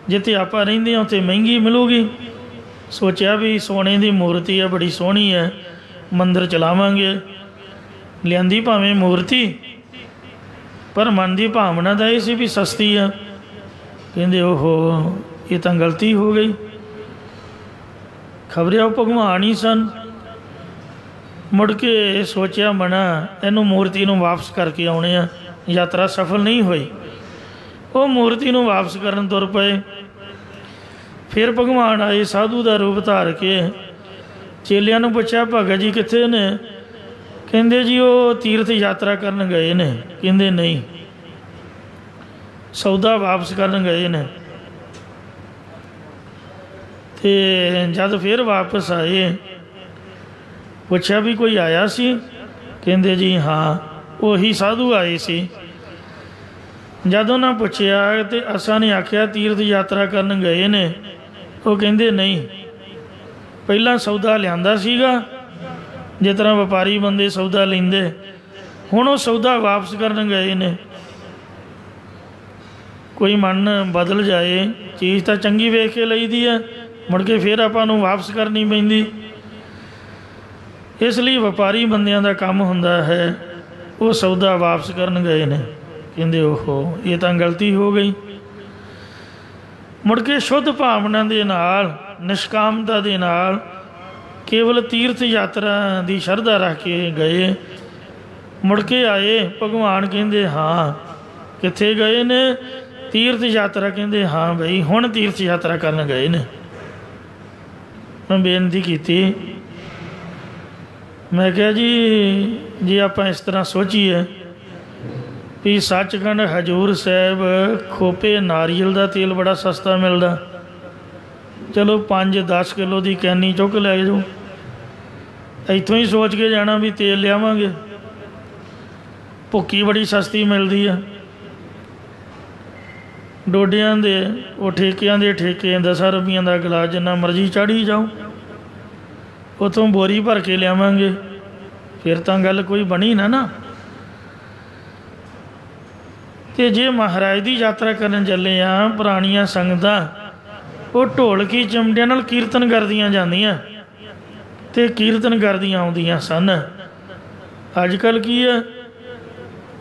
ਜਿੱਥੇ ਆਪਾਂ ਰਹਿੰਦੇ ਹਾਂ ਉੱਥੇ ਮਹਿੰਗੀ ਮਿਲੂਗੀ। ਸੋਚਿਆ ਵੀ ਸੋਨੇ ਦੀ ਮੂਰਤੀ ਹੈ, ਬੜੀ ਸੋਹਣੀ ਹੈ, ਮੰਦਰ ਚਲਾਵਾਂਗੇ। ਲਿਆਂਦੀ ਭਾਵੇਂ ਮੂਰਤੀ, ਪਰ ਮਨ ਦੀ ਭਾਵਨਾ ਤਾਂ ਇਹ ਸੀ ਵੀ ਸਸਤੀ ਆ। ਕਹਿੰਦੇ ਓਹੋ, ਇਹ ਤਾਂ ਗਲਤੀ ਹੋ ਗਈ। खबरे वो भगवान ही सन। मुड़ के सोचा मना इनू मूर्ति नूं वापस करके आने आ, यात्रा सफल नहीं हुई। वो मूर्ति नूं वापस करन तुर पे। फिर भगवान आए साधु का रूप धार के, चेलियां नूं पुछया भगत जी कित्थे ने? कहंदे जी वो तीर्थ यात्रा करन गए ने। कहंदे नहीं, सौदा वापस करन गए ने। ते जद फिर वापस आए पुछया भी कोई आया सी? कहंदे जी हाँ वही साधु आए सी। जद उन्हें पुछया तो असां ने आख्या तीर्थ यात्रा करन गए ने। वो कहंदे नहीं, पहला सौदा लिआंदा सीगा जिस तरह व्यापारी बंदे सौदा लेंदे, हुण वो सौदा वापस करन गए ने। कोई मन बदल जाए, चीज़ तो चंगी वेख के लईदी है, मुड़ के फिर आपां नूं वापस करनी पैंदी। इसलिए व्यापारी बंदियां दा काम हुंदा है, वो सौदा वापस करन गए ने। कहंदे ओहो ये तो गलती हो गई। मुड़ के शुद्ध भावना दे नाल, निष्कामता दे नाल, केवल तीर्थ यात्रा की शरधा रख के गए। मुड़ के आए भगवान कहंदे हाँ कित्थे गए ने? तीर्थ यात्रा। कहंदे हाँ बई हुण तीर्थ यात्रा करन गए ने। मैं बेनती की, मैं क्या जी जे आपां इस तरह सोचीए भी सचखंड हजूर साहब खोपे नारियल का तेल बड़ा सस्ता मिलता, चलो 5-10 किलो की कैनी चुक लै जाओ, इत्थों ही सोच के जाना भी तेल लियावांगे। भुक्की बड़ी सस्ती मिलती है। डोडियां दे वो ठेकियां दे ठेके 10 रुपये का गिलास जिन्ना मर्जी चाढ़ी जाओ, उतों बोरी भर के लियावांगे, फिर तो गल कोई बनी ना। तो जे महाराज की यात्रा करन चले आ, पुरानियां संगतां वो ढोलकी चिमटियां नाल कीर्तन करदियां जांदियां ते कीर्तन करदियां आउंदियां सन। अजकल की है,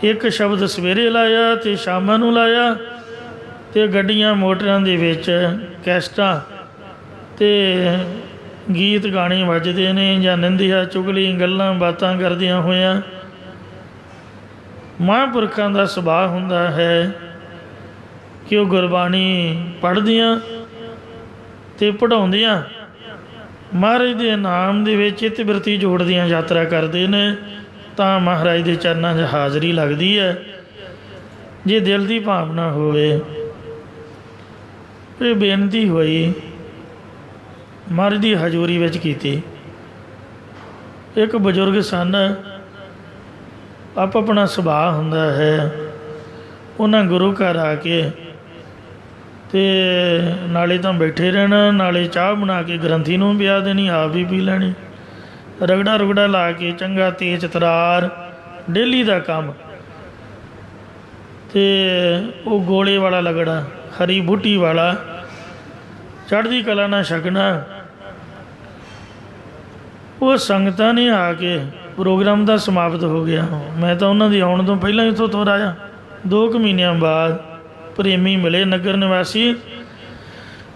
एक शब्द सवेरे लाया तो शामां नूं लाया, तो गड्डियां मोटरां दे विच कैसटां ते गीत गाने वजदे ने, जां निंदिया चुगली गल्लां बातां करदियां होइयां। महापुरखों का सुभाव हुंदा है कि वो गुरबाणी पढ़दियां ते पढ़ाउंदियां महाराज के नाम दे विच चित्त बिरती जोड़दियां यात्रा करते हैं, तां महाराज के चरणों 'च हाज़री लगती है। जे दिल की भावना होवे, ये बेनती हुई महाराज की हजूरी विच कीती। एक बजुर्ग सन, आप अपना सुभाव हुंदा है, उन्हें गुरु घर आके ते नाले तो बैठे रहना, नाले चाह बना के ग्रंथी नूं पिया देनी, आप भी पी लैनी, रगड़ा रुगड़ा ला के चंगा तेज तरार डेली का काम। ते वो गोले वाला लगड़ा, हरी बूटी वाला, चढ़दी कला ना छकना। वो संगतां ने आके प्रोग्राम का समाप्त हो गया। मैं तो उन्होंने आने तो पहला इतों तुर आया। 2 महीनों बाद प्रेमी मिले नगर निवासी,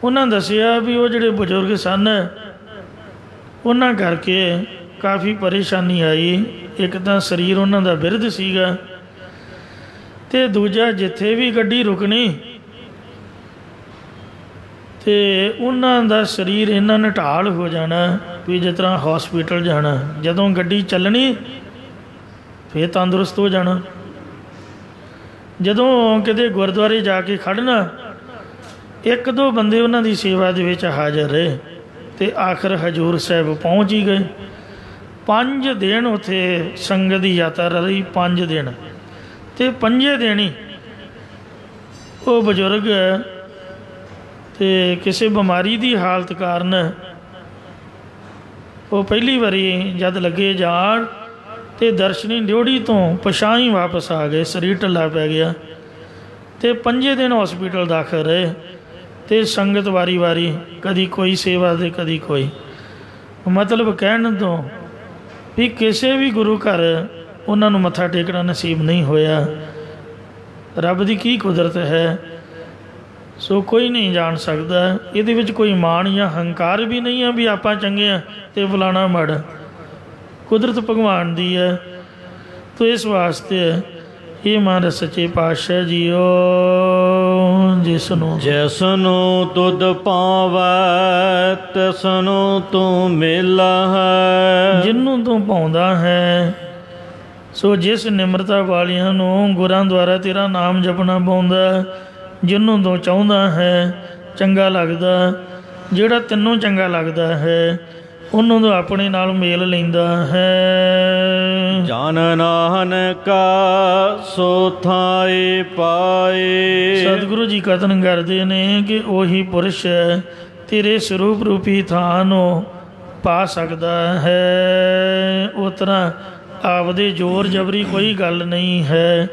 उन्होंने दसिया भी वो जोड़े बजुर्ग सन उन्होंने करके काफ़ी परेशानी आई। एक तो शरीर उन्होंने बिरध सीगा, ते दूजा जिथे भी गड्डी रुकनी तो उन्हों का शरीर इन्ना निढाल हो जाना भी जिस तरह हॉस्पिटल जाना, जदों गड्डी चलनी फिर तंदुरुस्त हो जाना, जदों किते गुरुद्वारे जाके खड़ना 1-2 बंदे उन्हों की सेवा दे विच हाज़र रहे, तो आखिर हजूर साहब पहुँच ही गए। 5 दिन उत्थे संगत की यात्रा रही, 5 दिन, तो 5 दिन ही वो बजुर्ग ते किसी बीमारी की हालत कारण वो पहली बारी जद लगे जान तो दर्शनी ड्योढ़ी तो पछां ही वापस आ गए, शरीर ढिला पै गया। तो 5 दिन हॉस्पिटल दाखिल रहे, तो संगत वारी वारी कदी कोई सेवा दे कदी कोई, मतलब कहण तो भी किसी भी गुरु घर उन्होंने मत्था टेकना नसीब नहीं होया। रब की की कुदरत है, ਸੋ ਕੋਈ ਨਹੀਂ ਜਾਣ ਸਕਦਾ। ਇਹਦੇ ਵਿੱਚ ਕੋਈ ਮਾਣ ਜਾਂ ਹੰਕਾਰ ਵੀ ਨਹੀਂ ਹੈ ਵੀ ਆਪਾਂ ਚੰਗੇ ਆ ਅਤੇ ਫਲਾਣਾ ਮਾੜਾ। ਕੁਦਰਤ ਭਗਵਾਨ ਦੀ ਹੈ। ਤੋ ਇਸ ਵਾਸਤੇ ਇਹ ਮਹਾਰਾਜ ਸੱਚੇ ਪਾਤਸ਼ਾਹ ਜੀਓ ਜਿਸ ਨੂੰ ਤੁਧ ਪਾਵੈ ਤਿਸਨੂੰ ਤੂੰ ਮੇਲਾ ਹੈ। ਜਿਹਨੂੰ ਤੂੰ ਪਾਉਂਦਾ ਹੈ। ਸੋ ਜਿਸ ਨਿਮਰਤਾ ਵਾਲਿਆਂ ਨੂੰ ਗੁਰਾਂ ਦੁਆਰਾ ਤੇਰਾ ਨਾਮ ਜਪਣਾ ਪਾਉਂਦਾ, ਜਿਹਨੂੰ ਤੂੰ ਚਾਹੁੰਦਾ ਹੈ ਚੰਗਾ ਲੱਗਦਾ, ਜਿਹੜਾ ਤੈਨੂੰ ਚੰਗਾ ਲੱਗਦਾ ਹੈ ਉਹਨੂੰ ਤੂੰ ਆਪਣੇ ਨਾਲ ਮੇਲ ਲੈਂਦਾ ਹੈ। ਜਨ ਨਾਨਕਾ ਸੋ ਥਾਏ ਪਾਏ। ਸਤਿਗੁਰੂ ਜੀ ਕਥਨ ਕਰਦੇ ਨੇ ਕਿ ਉਹੀ ਪੁਰਸ਼ ਤੇਰੇ ਸਰੂਪ ਰੂਪੀ ਥਾਂ ਨੂੰ ਪਾ ਸਕਦਾ ਹੈ। ਉਸ ਤਰ੍ਹਾਂ ਆਪਦੇ ਜ਼ੋਰ ਜਬਰੀ ਕੋਈ ਗੱਲ ਨਹੀਂ ਹੈ।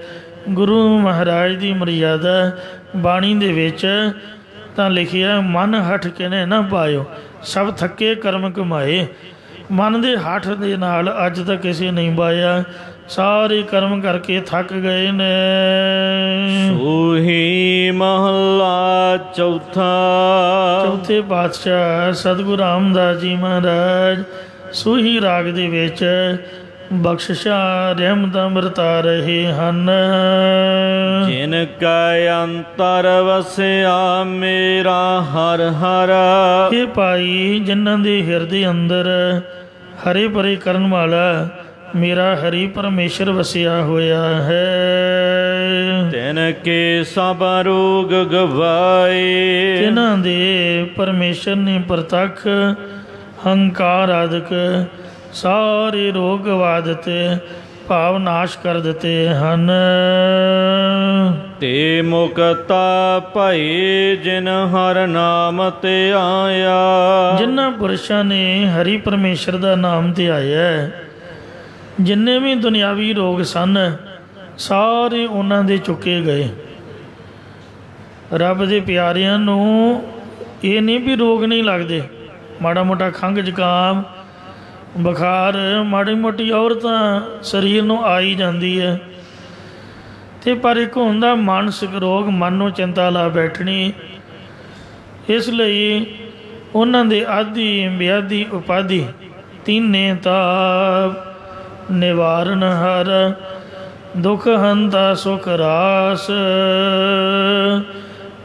ਗੁਰੂ ਮਹਾਰਾਜ ਦੀ ਮਰਿਆਦਾ ਬਾਣੀ ਦੇ ਵਿੱਚ ਤਾਂ ਲਿਖਿਆ, ਮਨ ਹੱਠ ਕੇ ਨੇ ਨਾ ਪਾਇਓ, ਸਭ ਥੱਕੇ ਕਰਮ ਕਮਾਏ। ਮਨ ਦੇ ਹੱਠ ਦੇ ਨਾਲ ਅੱਜ ਤੱਕ ਕਿਸੇ ਨਹੀਂ ਪਾਇਆ, ਸਾਰੇ ਕਰਮ ਕਰਕੇ ਥੱਕ ਗਏ ਨੇ। ਸੂਹੀ ਮਹੱਲਾ ਚੌਥਾ। ਚੌਥੇ ਪਾਤਸ਼ਾਹ ਸਤਿਗੁਰੂ ਰਾਮਦਾਸ ਜੀ ਮਹਾਰਾਜ ਸੂਹੀ ਰਾਗ ਦੇ ਵਿੱਚ ਬਖਸ਼ਿਸ਼ਾਂ ਰਹਿਮਤਾਂ ਵਰਤਾ ਰਹੇ ਹਨ। ਜਿਨ ਕਾ ਅੰਤਰ ਵਸਿਆ ਮੇਰਾ ਹਰ ਹਰ। ਇਹ ਭਾਈ ਜਿਨ੍ਹਾਂ ਦੇ ਹਿਰਦੇ ਅੰਦਰ ਹਰੇ ਭਰੇ ਕਰਨ ਵਾਲਾ ਮੇਰਾ ਹਰੀ ਪਰਮੇਸ਼ਰ ਵਸਿਆ ਹੋਇਆ ਹੈ। ਤਿਨ ਕੇ ਸਭ ਰੋਗ ਗਵਾਏ। ਤਿਨਾਂ ਦੇ ਪਰਮੇਸ਼ਰ ਨੇ ਪ੍ਰਤੱਖ ਹੰਕਾਰ ਆਦਿਕ ਸਾਰੇ ਰੋਗ ਗਵਾ ਦਿੱਤੇ, ਭਾਵ ਨਾਸ਼ ਕਰ ਦਿੱਤੇ ਹਨ। ਤੇ ਮੁਕਤਾ ਭਈ ਜਿਨ ਹਰ ਨਾਮ ਤੇ ਆਇਆ। ਜਿਨ੍ਹਾਂ ਪੁਰਸ਼ਾਂ ਨੇ ਹਰੀ ਪਰਮੇਸ਼ਰ ਦਾ ਨਾਮ ਤੇ ਆਇਆ, ਜਿੰਨੇ ਵੀ ਦੁਨਿਆਵੀ ਰੋਗ ਸਨ ਸਾਰੇ ਉਹਨਾਂ ਦੇ ਚੁੱਕੇ ਗਏ। ਰੱਬ ਦੇ ਪਿਆਰਿਆਂ ਨੂੰ ਇਹ ਨਹੀਂ ਵੀ ਰੋਗ ਨਹੀਂ ਲੱਗਦੇ, ਮਾੜਾ ਮੋਟਾ ਖੰਘ ਜ਼ੁਕਾਮ ਬੁਖਾਰ ਮਾੜੀ ਮੋਟੀ ਔਰਤਾਂ ਸਰੀਰ ਨੂੰ ਆ ਹੀ ਜਾਂਦੀ ਹੈ। ਅਤੇ ਪਰ ਇੱਕ ਹੁੰਦਾ ਮਾਨਸਿਕ ਰੋਗ, ਮਨ ਨੂੰ ਚਿੰਤਾ ਲਾ ਬੈਠਣੀ। ਇਸ ਲਈ ਉਹਨਾਂ ਦੇ ਆਦਿ ਵਿਆਧੀ ਉਪਾਧੀ ਤੀਨੇ ਤਾਪ ਨਿਵਾਰਨ ਹਰ ਦੁਖ ਹੰਤਾ ਸੁਖ ਰਾਸ।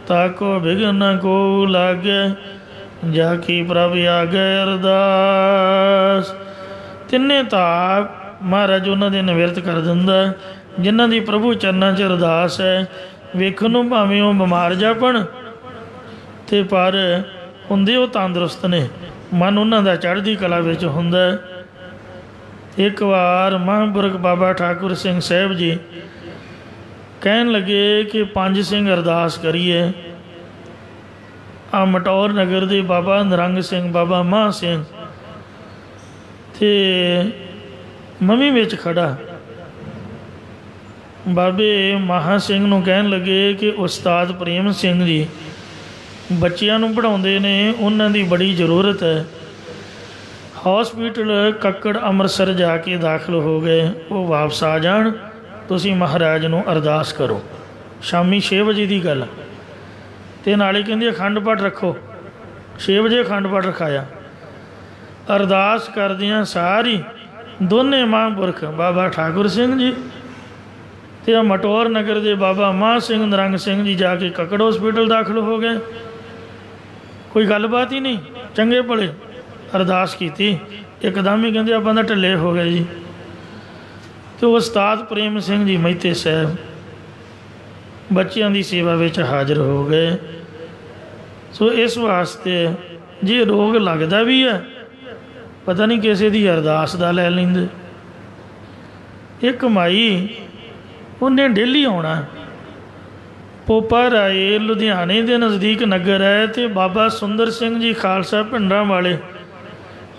ਤਾਕੋ ਬਿਘਨ ਕੋ ਲਾਗੇ ਜਾ ਕੀ ਪ੍ਰਭ ਆਗੇ ਅਰਦਾਸ। ਤਿੰਨੇ ਤਾਪ ਮਹਾਰਾਜ ਉਹਨਾਂ ਦੇ ਨਿਵਰਤ ਕਰ ਦਿੰਦਾ। ਜਿਨ੍ਹਾਂ ਦੀ ਪ੍ਰਭੂ ਚਰਨਾਂ 'ਚ ਅਰਦਾਸ ਹੈ, ਵੇਖਣ ਨੂੰ ਭਾਵੇਂ ਉਹ ਬਿਮਾਰ ਜਾਪਣ ਅਤੇ ਪਰ ਹੁੰਦੇ ਉਹ ਤੰਦਰੁਸਤ ਨੇ, ਮਨ ਉਹਨਾਂ ਦਾ ਚੜ੍ਹਦੀ ਕਲਾ ਵਿੱਚ ਹੁੰਦਾ। ਇੱਕ ਵਾਰ ਮਹਾਂਪੁਰਖ ਬਾਬਾ ਠਾਕੁਰ ਸਿੰਘ ਸਾਹਿਬ ਜੀ ਕਹਿਣ ਲੱਗੇ ਕਿ 5 ਸਿੰਘ ਅਰਦਾਸ ਕਰੀਏ। ਆ ਮਟੌਰ ਨਗਰ ਦੇ ਬਾਬਾ ਨਿਰੰਗ ਸਿੰਘ, ਬਾਬਾ ਮਹਾਂ ਸਿੰਘ ਅਤੇ ਮਮੀ ਵਿੱਚ ਖੜਾ ਬਾਬੇ ਮਹਾਂ ਸਿੰਘ ਨੂੰ ਕਹਿਣ ਲੱਗੇ ਕਿ ਉਸਤਾਦ ਪ੍ਰੇਮ ਸਿੰਘ ਜੀ ਬੱਚਿਆਂ ਨੂੰ ਪੜ੍ਹਾਉਂਦੇ ਨੇ, ਉਹਨਾਂ ਦੀ ਬੜੀ ਜ਼ਰੂਰਤ ਹੈ। ਹੌਸਪੀਟਲ ਕੱਕੜ ਅੰਮ੍ਰਿਤਸਰ ਜਾ ਕੇ ਦਾਖਲ ਹੋ ਗਏ, ਉਹ ਵਾਪਸ ਆ ਜਾਣ, ਤੁਸੀਂ ਮਹਾਰਾਜ ਨੂੰ ਅਰਦਾਸ ਕਰੋ। ਸ਼ਾਮੀ 6 ਵਜੇ ਦੀ ਗੱਲ। ਅਤੇ ਨਾਲੇ ਕਹਿੰਦੇ ਅਖੰਡ ਪਾਠ ਰੱਖੋ। 6 ਵਜੇ ਅਖੰਡ ਪਾਠ ਰਖਾਇਆ। ਅਰਦਾਸ ਕਰਦਿਆਂ ਸਾਰੀ ਦੋਨੇ ਮਹਾਂਪੁਰਖ ਬਾਬਾ ਠਾਕੁਰ ਸਿੰਘ ਜੀ ਅਤੇ ਮਟੌਰ ਨਗਰ ਦੇ ਬਾਬਾ ਮਹਾਂ ਸਿੰਘ ਨਿਰੰਗ ਸਿੰਘ ਜੀ ਜਾ ਕੇ ਕੱਕੜ ਹੌਸਪੀਟਲ ਦਾਖਲ ਹੋ ਗਏ। ਕੋਈ ਗੱਲਬਾਤ ਹੀ ਨਹੀਂ, ਚੰਗੇ ਭਲੇ ਅਰਦਾਸ ਕੀਤੀ। ਇੱਕਦਮ ਹੀ ਕਹਿੰਦੇ ਆਪਾਂ ਤਾਂ ਢਿੱਲੇ ਹੋ ਗਏ ਜੀ। ਅਤੇ ਉਸਤਾਦ ਪ੍ਰੇਮ ਸਿੰਘ ਜੀ ਮਹਿਤੇ ਸਾਹਿਬ ਬੱਚਿਆਂ ਦੀ ਸੇਵਾ ਵਿੱਚ ਹਾਜ਼ਰ ਹੋ ਗਏ। ਸੋ ਇਸ ਵਾਸਤੇ ਜੇ ਰੋਗ ਲੱਗਦਾ ਵੀ ਹੈ, ਪਤਾ ਨਹੀਂ ਕਿਸੇ ਦੀ ਅਰਦਾਸ ਦਾ ਲੈ ਲੈਂਦੇ। ਇੱਕ ਮਾਈ ਉਹਨੇ ਡੇਲੀ ਆਉਣਾ। ਪੋਪਾ ਰਾਏ ਲੁਧਿਆਣੇ ਦੇ ਨਜ਼ਦੀਕ ਨਗਰ ਹੈ, ਅਤੇ ਬਾਬਾ ਸੁੰਦਰ ਸਿੰਘ ਜੀ ਖਾਲਸਾ ਪਿੰਡਾਂ ਵਾਲੇ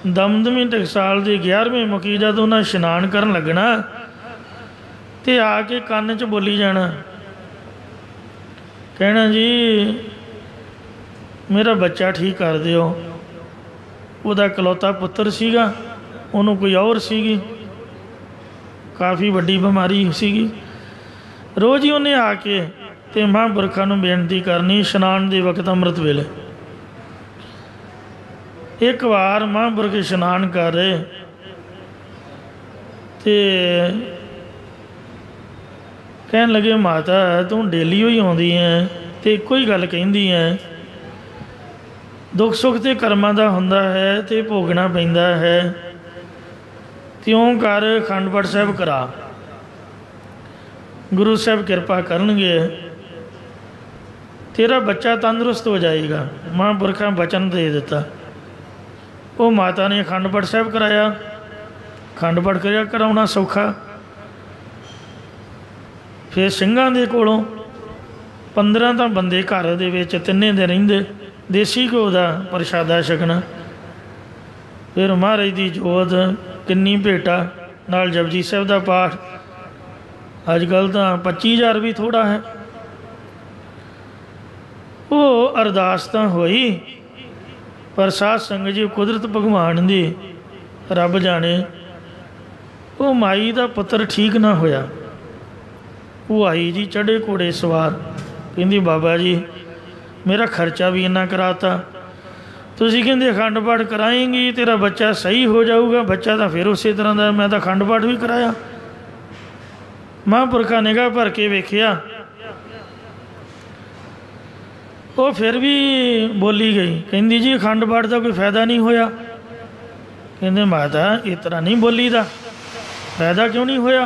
ਦਮਦਮੀ ਟਕਸਾਲ ਦੇ 11ਵੇਂ ਮੁਖੀ ਜਦ ਉਹਨਾਂ ਇਸ਼ਨਾਨ ਕਰਨ ਲੱਗਣਾ ਅਤੇ ਆ ਕੇ ਕੰਨ 'ਚ ਬੋਲੀ ਜਾਣਾ, ਕਹਿਣਾ ਜੀ ਮੇਰਾ ਬੱਚਾ ਠੀਕ ਕਰ ਦਿਓ। ਉਹਦਾ ਇਕਲੌਤਾ ਪੁੱਤਰ ਸੀਗਾ, ਉਹਨੂੰ ਕੋਈ ਔਰ ਸੀਗੀ, ਕਾਫੀ ਵੱਡੀ ਬਿਮਾਰੀ ਸੀਗੀ। ਰੋਜ਼ ਹੀ ਉਹਨੇ ਆ ਕੇ तो महापुरखों नूं बेनती करनी इशनान के वक्त अमृत वेले। एक बार महापुरख इशनान कर रहे तो कहन लगे माता तू डेली ही आउंदी है तो एको ही गल कहिंदी है दुख सुख तो कर्मां दा हुंदा है तो भोगना पैंदा है त्यों कर अखंड पाठ साहिब करा गुरु साहब कृपा करनगे तेरा बच्चा तंदुरुस्त हो जाएगा। महापुरखा वचन दे दिता। वो माता ने अखंड पाठ साहिब कराया। अखंड पाठ कराउना सौखा। फिर सिंघां दे कोलों 15 तो बंदे घर दे विच तिन्ने दे रहिंदे देसी घ्यो दा प्रशादा छकना। फिर महाराज दी जोत किन्नी भेटा नाल जपजी साहिब दा पाठ। अजकल तो 25,000 भी थोड़ा है। वो अरदास तो होई पर साध संगत जी कुदरत भगवान दी रब जाने वो माई का पुत्र ठीक ना होया। वो आई जी चढ़े घोड़े सवार कहती बाबा जी मेरा खर्चा भी इन्ना कराता तुसीं कहंदे अखंड पाठ कराएंगी तेरा बच्चा सही हो जाऊगा। बच्चा तो फिर उस तरह का मैं तो अखंड पाठ भी कराया। महापुरखा निगाह भर के वेखिया वो फिर भी बोली गई कहती जी अखंड पाठ का कोई फायदा नहीं होया। कहते माता इस तरह नहीं बोली दा फायदा क्यों नहीं होया।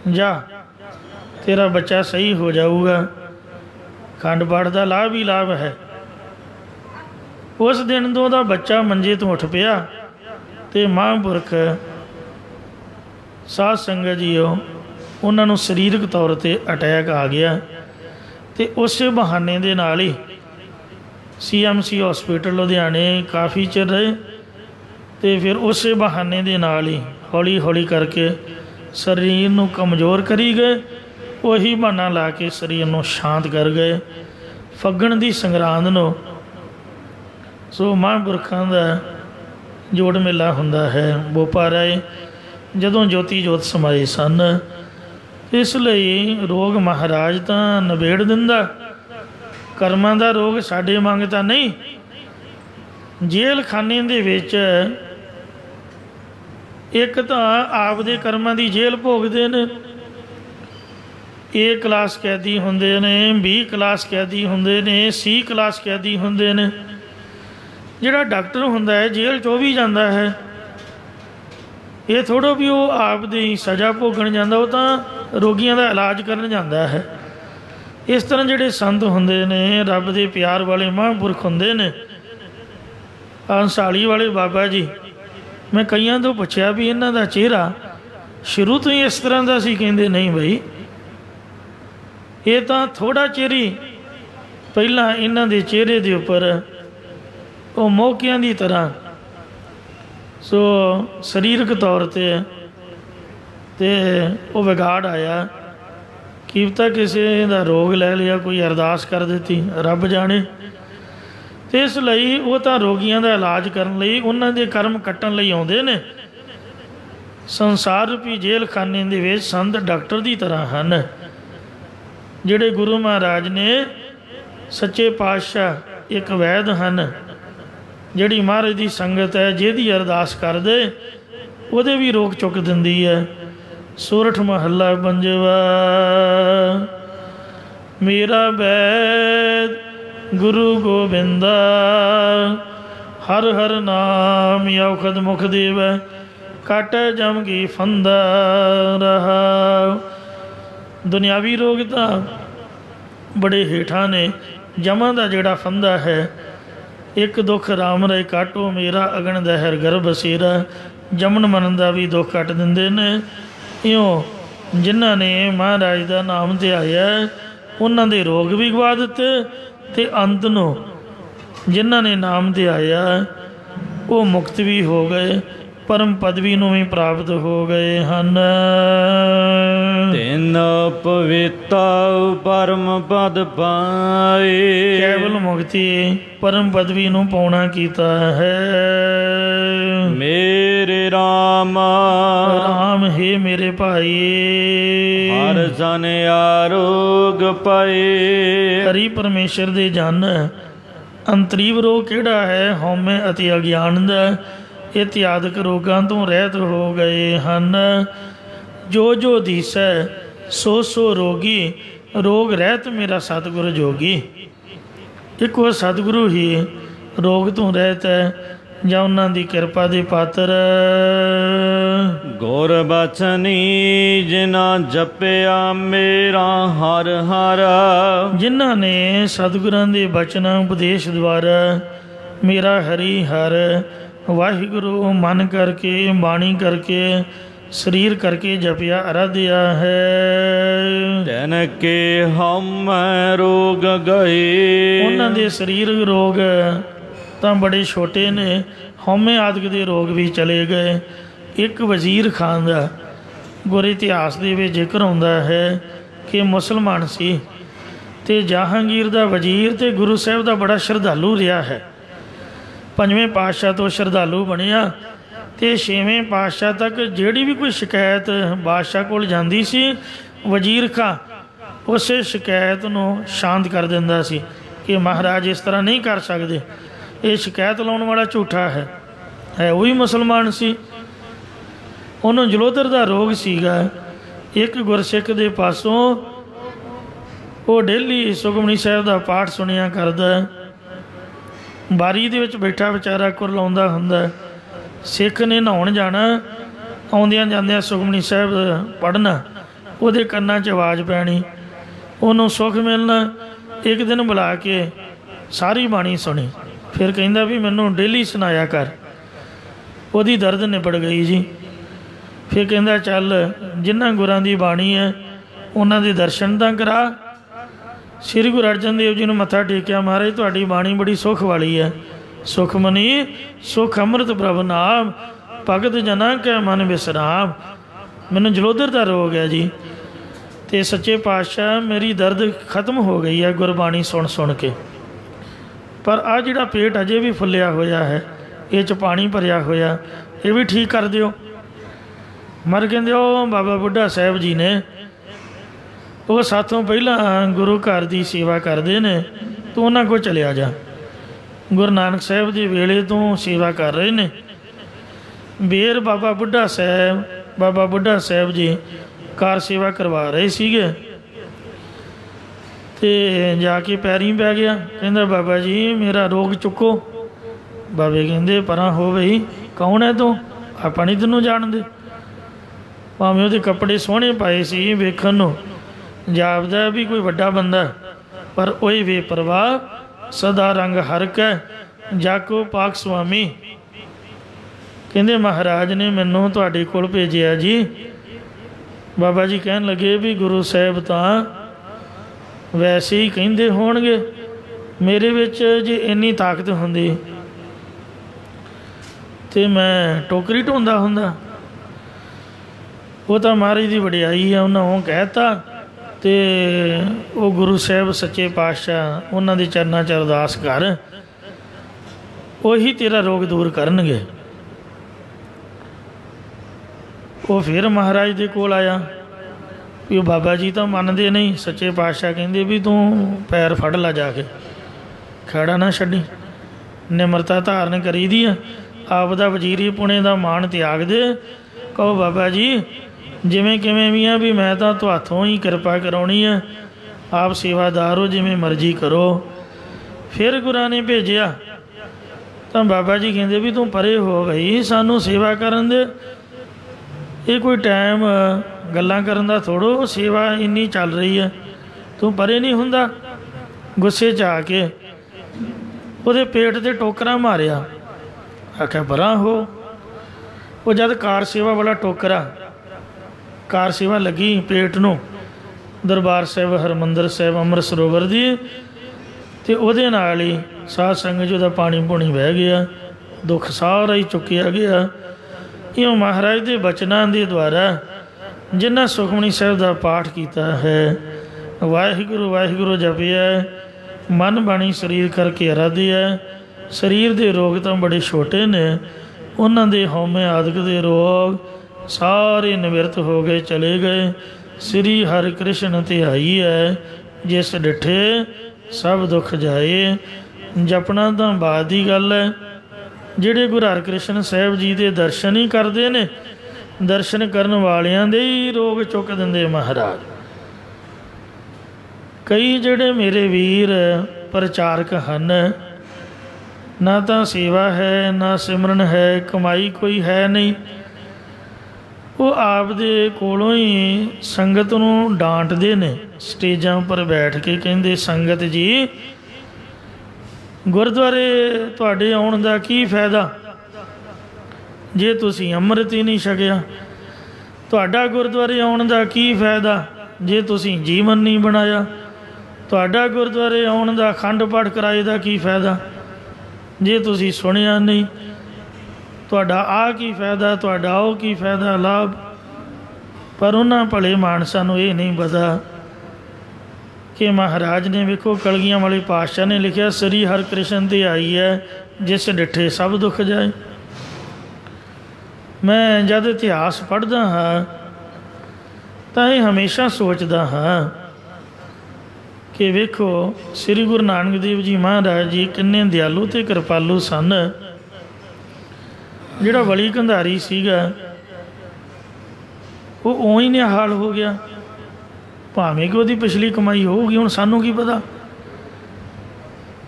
जा तेरा बच्चा सही हो जाऊगा। अखंड पाठ का लाभ ही लाभ है। उस दिन तो वह बच्चा मंजे तो उठ पिया तो महापुरख साध संगत जीओ उन्होंने सरीरक तौर पर अटैक आ गया तो उस बहाने दे नाल ही CMC हॉस्पिटल लुधियाने काफ़ी चिर रहे तो फिर उस बहाने दे नाल ही हौली हौली करके शरीर नूं कमज़ोर करी गए। वही बहाना ला के शरीर नूं शांत कर गए। फग्गण दी संगरांद नूं सो महापुरखां दा जोड़ मेला हुंदा है। बोपा राए जदों ज्योति जोत समाए सन इसलिए रोग महाराज तो नबेड़ दिंदा कर्मां दा रोग साडे मंगता नहीं। जेल खाने दे विच एक तो आप दे कर्मां दी जेल भोगदे ने। A क्लास कैदी हुंदे ने B क्लास कैदी हुंदे ने C क्लास कैदी हुंदे ने। जिहड़ा डॉक्टर हुंदा है जेल 'चों भी जांदा है। ये थोड़ा भी वो आप दी सज़ा भोगण जांदा वो तो रोगियों का इलाज करन जांदा है। इस तरह जिहड़े संत हुंदे ने रब दे प्यार वाले महापुरख हुंदे ने। हंसाली वाले बाबा जी मैं कईयां तो पुछया भी इन्हां दा चेहरा शुरू तो ही इस तरह का सी। कहंदे नहीं बई ये तो थोड़ा चिर ही पहला इन्हां दे चेहरे दे उपर वो मौकियां की तरह सो शरीरक तौर ते वो विगाड़ आया। की पता किसी का रोग लै लिया कोई अरदास कर दी रब जाने। तो इसलिए वो तो रोगियों का इलाज करने उन्होंने दे कर्म कट्टन लई आउंदे ने। संसार रूपी जेल खाने दे विच संत डॉक्टर की तरह हैं जिहड़े गुरु महाराज ने सच्चे पातशाह एक वैद हैं जिहड़ी महाराज की संगत है जिहदी अरदास कर दे उहदे भी रोग चुक दिंदी है। सोरठ महला पंजवा मेरा वैद गुरु गोबिंदा हर हर नाम औखद मुख देव कट जम की फंदा रहा। दुनियावी रोग तो बड़े हेठा ने। जमा का जोड़ा फंदा है एक दुख राम राय काटो मेरा अगन दहर गर्भ सेरा। जमन मन का भी दुख कट देंदे ने। इयों जिन्हां ने महाराज का नाम ध्याया उन्हां दे रोग भी गवा दिते ते अंत नूं जिन्हां ने नाम ध्याया वो मुक्त भी हो गए परम पदवी नूं भी प्राप्त हो गए हन। तिन पविता परम पद पाए केवल मुक्ति परम पदवी नूं पाउणा कीता है। मेरे राम राम हे मेरे भाई हर ਹਰ ਜਨ ਆਰੋਗ ਪਾਏ। ਹਰੀ ਪਰਮੇਸ਼ਰ ਦੇ ਜਨ ਅੰਤਰੀਵ ਰੋਗ ਕਿਹੜਾ ਹੈ? ਹਉਮੈ ਅਤੇ ਅਗਿਆਨ ਦਾ ਇਤਿਆਦਿਕ ਰੋਗਾਂ ਤੋਂ ਰਹਿਤ ਹੋ ਗਏ ਹਨ। ਜੋ ਜੋ ਦੀਸੈ ਸੋ ਸੋ ਰੋਗੀ, ਰੋਗ ਰਹਿਤ ਮੇਰਾ ਸਤਿਗੁਰ ਜੋਗੀ। ਇੱਕ ਉਹ ਸਤਿਗੁਰੂ ਹੀ ਰੋਗ ਤੋਂ ਰਹਿਤ ਹੈ, ਜਾਂ ਉਹਨਾਂ ਦੀ ਕਿਰਪਾ ਦੇ ਪਾਤਰ। ਗੁਰ ਬਚਨੀ ਜਿਨਾ ਜਪਿਆ ਮੇਰਾ ਹਰ ਹਰ। ਜਿਨ੍ਹਾਂ ਨੇ ਸਤਿਗੁਰਾਂ ਦੇ ਬਚਨ ਉਪਦੇਸ਼ ਦੁਆਰਾ ਮੇਰਾ ਹਰੀ ਹਰ ਵਾਹਿਗੁਰੂ ਮਨ ਕਰਕੇ, ਬਾਣੀ ਕਰਕੇ, ਸਰੀਰ ਕਰਕੇ ਜਪਿਆ ਅਰਾਧਿਆ ਹੈ। ਤੈਨ ਕੇ ਹਉਮੈ ਰੋਗ ਗਏ। ਉਹਨਾਂ ਦੇ ਸਰੀਰਕ ਰੋਗ ਤਾਂ ਬੜੇ ਛੋਟੇ ਨੇ, ਹਉਮੈ ਆਦਿਕ ਦੇ ਰੋਗ ਵੀ ਚਲੇ ਗਏ। ਇੱਕ ਵਜ਼ੀਰ ਖਾਨ ਦਾ ਗੁਰ ਇਤਿਹਾਸ ਦੇ ਵਿੱਚ ਜ਼ਿਕਰ ਆਉਂਦਾ ਹੈ ਕਿ ਮੁਸਲਮਾਨ ਸੀ ਅਤੇ ਜਹਾਂਗੀਰ ਦਾ ਵਜ਼ੀਰ ਅਤੇ ਗੁਰੂ ਸਾਹਿਬ ਦਾ ਬੜਾ ਸ਼ਰਧਾਲੂ ਰਿਹਾ ਹੈ। ਪੰਜਵੇਂ ਪਾਤਸ਼ਾਹ ਤੋਂ ਸ਼ਰਧਾਲੂ ਬਣਿਆ ਅਤੇ ਛੇਵੇਂ ਪਾਤਸ਼ਾਹ ਤੱਕ ਜਿਹੜੀ ਵੀ ਕੋਈ ਸ਼ਿਕਾਇਤ ਬਾਦਸ਼ਾਹ ਕੋਲ ਜਾਂਦੀ ਸੀ, ਵਜ਼ੀਰ ਖਾਂ ਉਸੇ ਸ਼ਿਕਾਇਤ ਨੂੰ ਸ਼ਾਂਤ ਕਰ ਦਿੰਦਾ ਸੀ ਕਿ ਮਹਾਰਾਜ ਇਸ ਤਰ੍ਹਾਂ ਨਹੀਂ ਕਰ ਸਕਦੇ, ਇਹ ਸ਼ਿਕਾਇਤ ਲਾਉਣ ਵਾਲਾ ਝੂਠਾ ਹੈ। ਉਹ ਵੀ ਮੁਸਲਮਾਨ ਸੀ। ਉਹਨੂੰ ਜਲੋਧਰ ਦਾ ਰੋਗ ਸੀਗਾ। ਇੱਕ ਗੁਰਸਿੱਖ ਦੇ ਪਾਸੋਂ ਉਹ ਡੇਲੀ ਸੁਖਮਨੀ ਸਾਹਿਬ ਦਾ ਪਾਠ ਸੁਣਿਆ ਕਰਦਾ। ਬਾਰੀ ਦੇ ਵਿੱਚ ਬੈਠਾ ਵਿਚਾਰਾ ਕੁਰਲਾਉਂਦਾ ਹੁੰਦਾ। ਸਿੱਖ ਨੇ ਨਹਾਉਣ ਜਾਣਾ, ਆਉਂਦਿਆਂ ਜਾਂਦਿਆਂ ਸੁਖਮਨੀ ਸਾਹਿਬ ਪੜ੍ਹਨਾ, ਉਹਦੇ ਕੰਨਾਂ 'ਚ ਆਵਾਜ਼ ਪੈਣੀ, ਉਹਨੂੰ ਸੁੱਖ ਮਿਲਣਾ। ਇੱਕ ਦਿਨ ਬੁਲਾ ਕੇ ਸਾਰੀ ਬਾਣੀ ਸੁਣੀ, ਫਿਰ ਕਹਿੰਦਾ ਵੀ ਮੈਨੂੰ ਡੇਲੀ ਸੁਣਾਇਆ ਕਰ। ਉਹਦੀ ਦਰਦ ਨਿਬੜ ਗਈ ਜੀ। ਫਿਰ ਕਹਿੰਦਾ ਚੱਲ ਜਿਨ੍ਹਾਂ ਗੁਰਾਂ ਦੀ ਬਾਣੀ ਹੈ ਉਹਨਾਂ ਦੇ ਦਰਸ਼ਨ ਤਾਂ ਕਰਾ। ਸ੍ਰੀ ਗੁਰੂ ਅਰਜਨ ਦੇਵ ਜੀ ਨੂੰ ਮੱਥਾ ਟੇਕਿਆ, ਮਹਾਰਾਜ ਤੁਹਾਡੀ ਬਾਣੀ ਬੜੀ ਸੁੱਖ ਵਾਲੀ ਹੈ। ਸੁਖਮਨੀ ਸੁਖ ਅੰਮ੍ਰਿਤ ਪ੍ਰਭ ਨਾਮ, ਭਗਤ ਜਨਾਂ ਕੈ ਮਨ ਵਿਸਰਾਮ। ਮੈਨੂੰ ਜਲੋਧਰ ਦਾ ਰੋਗ ਹੈ ਜੀ, ਅਤੇ ਸੱਚੇ ਪਾਤਸ਼ਾਹ ਮੇਰੀ ਦਰਦ ਖਤਮ ਹੋ ਗਈ ਹੈ ਗੁਰਬਾਣੀ ਸੁਣ ਸੁਣ ਕੇ, ਪਰ ਆਹ ਜਿਹੜਾ ਪੇਟ ਅਜੇ ਵੀ ਫੁੱਲਿਆ ਹੋਇਆ ਹੈ, ਇਹ 'ਚ ਪਾਣੀ ਭਰਿਆ ਹੋਇਆ, ਇਹ ਵੀ ਠੀਕ ਕਰ ਦਿਓ। ਮਰ ਕਹਿੰਦੇ ਉਹ ਬਾਬਾ ਬੁੱਢਾ ਸਾਹਿਬ ਜੀ ਨੇ, ਉਹ ਸਾਥੋਂ ਪਹਿਲਾਂ ਗੁਰੂ ਘਰ ਦੀ ਸੇਵਾ ਕਰਦੇ ਨੇ, ਤੂੰ ਉਹਨਾਂ ਕੋਲ ਚਲਿਆ ਜਾ। ਗੁਰੂ ਨਾਨਕ ਸਾਹਿਬ ਦੇ ਵੇਲੇ ਤੋਂ ਸੇਵਾ ਕਰ ਰਹੇ ਨੇ। ਬੇਰ ਬਾਬਾ ਬੁੱਢਾ ਸਾਹਿਬ ਜੀ ਕਾਰ ਸੇਵਾ ਕਰਵਾ ਰਹੇ ਸੀਗੇ, ਅਤੇ ਜਾ ਕੇ ਪੈਰੀਂ ਪੈ ਗਿਆ। ਕਹਿੰਦਾ ਬਾਬਾ ਜੀ ਮੇਰਾ ਰੋਗ ਚੁੱਕੋ। ਬਾਬੇ ਕਹਿੰਦੇ ਪਰਾਂ ਹੋ ਬਈ, ਕੌਣ ਹੈ ਤੂੰ? ਆਪਾਂ ਨਹੀਂ ਤੈਨੂੰ ਜਾਣਦੇ। ਭਾਵੇਂ ਉਹਦੇ ਕੱਪੜੇ ਸੋਹਣੇ ਪਾਏ ਸੀ, ਵੇਖਣ ਨੂੰ ਜਾਪਦਾ ਵੀ ਕੋਈ ਵੱਡਾ ਬੰਦਾ, ਪਰ ਉਹੀ ਬੇਪਰਵਾਹ ਸਦਾ ਰੰਗ ਹਰਕੈ ਜਾਕੋ ਪਾਕ ਸੁਆਮੀ। ਕਹਿੰਦੇ ਮਹਾਰਾਜ ਨੇ ਮੈਨੂੰ ਤੁਹਾਡੇ ਕੋਲ ਭੇਜਿਆ ਜੀ। ਬਾਬਾ ਜੀ ਕਹਿਣ ਲੱਗੇ ਵੀ ਗੁਰੂ ਸਾਹਿਬ ਤਾਂ ਵੈਸੇ ਹੀ ਕਹਿੰਦੇ ਹੋਣਗੇ, ਮੇਰੇ ਵਿੱਚ ਜੇ ਇੰਨੀ ਤਾਕਤ ਹੁੰਦੀ ਅਤੇ ਮੈਂ ਟੋਕਰੀ ਢੋਂਦਾ ਹੁੰਦਾ। ਉਹ ਤਾਂ ਮਹਾਰਾਜ ਦੀ ਵਡਿਆਈ ਆ, ਉਹਨਾਂ ਉਹ ਕਹਿ ਤਾ, ਅਤੇ ਉਹ ਗੁਰੂ ਸਾਹਿਬ ਸੱਚੇ ਪਾਤਸ਼ਾਹ ਉਹਨਾਂ ਦੇ ਚਰਨਾਂ 'ਚ ਅਰਦਾਸ ਕਰ, ਉਹੀ ਤੇਰਾ ਰੋਗ ਦੂਰ ਕਰਨਗੇ। ਉਹ ਫਿਰ ਮਹਾਰਾਜ ਦੇ ਕੋਲ ਆਇਆ ਵੀ ਉਹ ਬਾਬਾ ਜੀ ਤਾਂ ਮੰਨਦੇ ਨਹੀਂ। ਸੱਚੇ ਪਾਤਸ਼ਾਹ ਕਹਿੰਦੇ ਵੀ ਤੂੰ ਪੈਰ ਫੜ ਲਾ, ਜਾ ਕੇ ਖਹਿੜਾ ਨਾ ਛੱਡੀ, ਨਿਮਰਤਾ ਧਾਰਨ ਕਰੀਦੀ ਆ। ਆਪਦਾ ਵਜ਼ੀਰੀ ਪੁਣੇ ਦਾ ਮਾਣ ਤਿਆਗ ਦੇ, ਕਹੋ ਬਾਬਾ ਜੀ ਜਿਵੇਂ ਕਿਵੇਂ ਵੀ ਆ, ਵੀ ਮੈਂ ਤਾਂ ਤੁਹਾਥੋਂ ਹੀ ਕਿਰਪਾ ਕਰਾਉਣੀ ਆ, ਆਪ ਸੇਵਾਦਾਰ ਹੋ, ਜਿਵੇਂ ਮਰਜ਼ੀ ਕਰੋ। ਫਿਰ ਗੁਰਾਂ ਨੇ ਭੇਜਿਆ ਤਾਂ ਬਾਬਾ ਜੀ ਕਹਿੰਦੇ ਵੀ ਤੂੰ ਪਰੇ ਹੋ ਬਈ, ਸਾਨੂੰ ਸੇਵਾ ਕਰਨ ਦੇ, ਇਹ ਕੋਈ ਟਾਈਮ ਗੱਲਾਂ ਕਰਨ ਦਾ ਥੋੜ੍ਹੋ, ਸੇਵਾ ਇੰਨੀ ਚੱਲ ਰਹੀ ਹੈ, ਤੂੰ ਪਰੇ ਨਹੀਂ ਹੁੰਦਾ। ਗੁੱਸੇ 'ਚ ਆ ਕੇ ਉਹਦੇ ਪੇਟ 'ਤੇ ਟੋਕਰਾ ਮਾਰਿਆ, ਆਖਿਆ ਪਰਾਂ ਹੋ। ਉਹ ਜਦ ਕਾਰ ਸੇਵਾ ਵਾਲਾ ਟੋਕਰਾ, ਕਾਰ ਸੇਵਾ ਲੱਗੀ ਪੇਟ ਨੂੰ, ਦਰਬਾਰ ਸਾਹਿਬ, ਹਰਿਮੰਦਰ ਸਾਹਿਬ, ਅੰਮ੍ਰਿਤ ਸਰੋਵਰ ਦੀ, ਅਤੇ ਉਹਦੇ ਨਾਲ ਹੀ ਸਾਧ ਸੰਗਤ 'ਚ ਉਹਦਾ ਪਾਣੀ ਪੂਣੀ ਵਹਿ ਗਿਆ, ਦੁੱਖ ਸਾਰਾ ਹੀ ਚੁੱਕਿਆ ਗਿਆ। ਇਉਂ ਮਹਾਰਾਜ ਦੇ ਬਚਨਾਂ ਦੇ ਦੁਆਰਾ ਜਿਨ੍ਹਾਂ ਸੁਖਮਨੀ ਸਾਹਿਬ ਦਾ ਪਾਠ ਕੀਤਾ ਹੈ, ਵਾਹਿਗੁਰੂ ਵਾਹਿਗੁਰੂ ਜਪਿਆ, ਮਨ ਬਾਣੀ ਸਰੀਰ ਕਰਕੇ ਅਰਾਧਿਆ। ਸਰੀਰ ਦੇ ਰੋਗ ਤਾਂ ਬੜੇ ਛੋਟੇ ਨੇ, ਉਹਨਾਂ ਦੇ ਹਉਮੈ ਆਦਿਕ ਦੇ ਰੋਗ ਸਾਰੇ ਨਿਵਰਤ ਹੋ ਗਏ, ਚਲੇ ਗਏ। ਸ੍ਰੀ ਹਰਿ ਕ੍ਰਿਸ਼ਨ ਧਿਆਈ ਹੈ, ਜਿਸ ਡਿਠੇ ਸਭ ਦੁੱਖ ਜਾਏ। ਜਪਣਾ ਤਾਂ ਬਾਅਦ ਦੀ ਗੱਲ ਹੈ। ਜਿਹੜੇ ਗੁਰੂ ਹਰਿਕ੍ਰਿਸ਼ਨ ਸਾਹਿਬ ਜੀ ਦੇ ਦਰਸ਼ਨ ਹੀ ਕਰਦੇ ਨੇ, ਦਰਸ਼ਨ ਕਰਨ ਵਾਲਿਆਂ ਦੇ ਹੀ ਰੋਗ ਚੁੱਕ ਦਿੰਦੇ ਮਹਾਰਾਜ। ਕਈ ਜਿਹੜੇ ਮੇਰੇ ਵੀਰ ਪ੍ਰਚਾਰਕ ਹਨ, ਨਾ ਤਾਂ ਸੇਵਾ ਹੈ ਨਾ ਸਿਮਰਨ ਹੈ, ਕਮਾਈ ਕੋਈ ਹੈ ਨਹੀਂ, ਉਹ ਆਪ ਦੇ ਕੋਲੋਂ ਹੀ ਸੰਗਤ ਨੂੰ ਡਾਂਟਦੇ ਨੇ ਸਟੇਜਾਂ ਉੱਪਰ ਬੈਠ ਕੇ। ਕਹਿੰਦੇ ਸੰਗਤ ਜੀ, ਗੁਰਦੁਆਰੇ ਤੁਹਾਡੇ ਆਉਣ ਦਾ ਕੀ ਫਾਇਦਾ ਜੇ ਤੁਸੀਂ ਅੰਮ੍ਰਿਤ ਹੀ ਨਹੀਂ ਛਕਿਆ? ਤੁਹਾਡਾ ਗੁਰਦੁਆਰੇ ਆਉਣ ਦਾ ਕੀ ਫਾਇਦਾ ਜੇ ਤੁਸੀਂ ਜੀਵਨ ਨਹੀਂ ਬਣਾਇਆ? ਤੁਹਾਡਾ ਗੁਰਦੁਆਰੇ ਆਉਣ ਦਾ ਅਖੰਡ ਪਾਠ ਕਰਾਏ ਦਾ ਕੀ ਫਾਇਦਾ ਜੇ ਤੁਸੀਂ ਸੁਣਿਆ ਨਹੀਂ? ਤੁਹਾਡਾ ਆਹ ਕੀ ਫਾਇਦਾ, ਤੁਹਾਡਾ ਉਹ ਕੀ ਫਾਇਦਾ ਲਾਭ? ਪਰ ਉਹਨਾਂ ਭਲੇ ਮਾਨਸਾਂ ਨੂੰ ਇਹ ਨਹੀਂ ਪਤਾ ਕਿ ਮਹਾਰਾਜ ਨੇ, ਵੇਖੋ ਕਲਗੀਆਂ ਵਾਲੇ ਪਾਤਸ਼ਾਹ ਨੇ ਲਿਖਿਆ, ਸ੍ਰੀ ਹਰਿਕ੍ਰਿਸ਼ਨ ਧਿਆਈ ਹੈ, ਜਿਸ ਡਿਠੇ ਸਭ ਦੁੱਖ ਜਾਏ। ਮੈਂ ਜਦ ਇਤਿਹਾਸ ਪੜ੍ਹਦਾ ਹਾਂ ਤਾਂ ਇਹ ਹਮੇਸ਼ਾ ਸੋਚਦਾ ਹਾਂ ਕਿ ਵੇਖੋ ਸ੍ਰੀ ਗੁਰੂ ਨਾਨਕ ਦੇਵ ਜੀ ਮਹਾਰਾਜ ਜੀ ਕਿੰਨੇ ਦਿਆਲੂ ਅਤੇ ਕਿਰਪਾਲੂ ਸਨ। ਜਿਹੜਾ ਵਲੀ ਕੰਧਾਰੀ ਸੀਗਾ ਉਹ ਉਵੇਂ ਹੀ ਨਿਹਾਲ ਹੋ ਗਿਆ, ਭਾਵੇਂ ਕਿ ਉਹਦੀ ਪਿਛਲੀ ਕਮਾਈ ਹੋਊਗੀ, ਹੁਣ ਸਾਨੂੰ ਕੀ ਪਤਾ।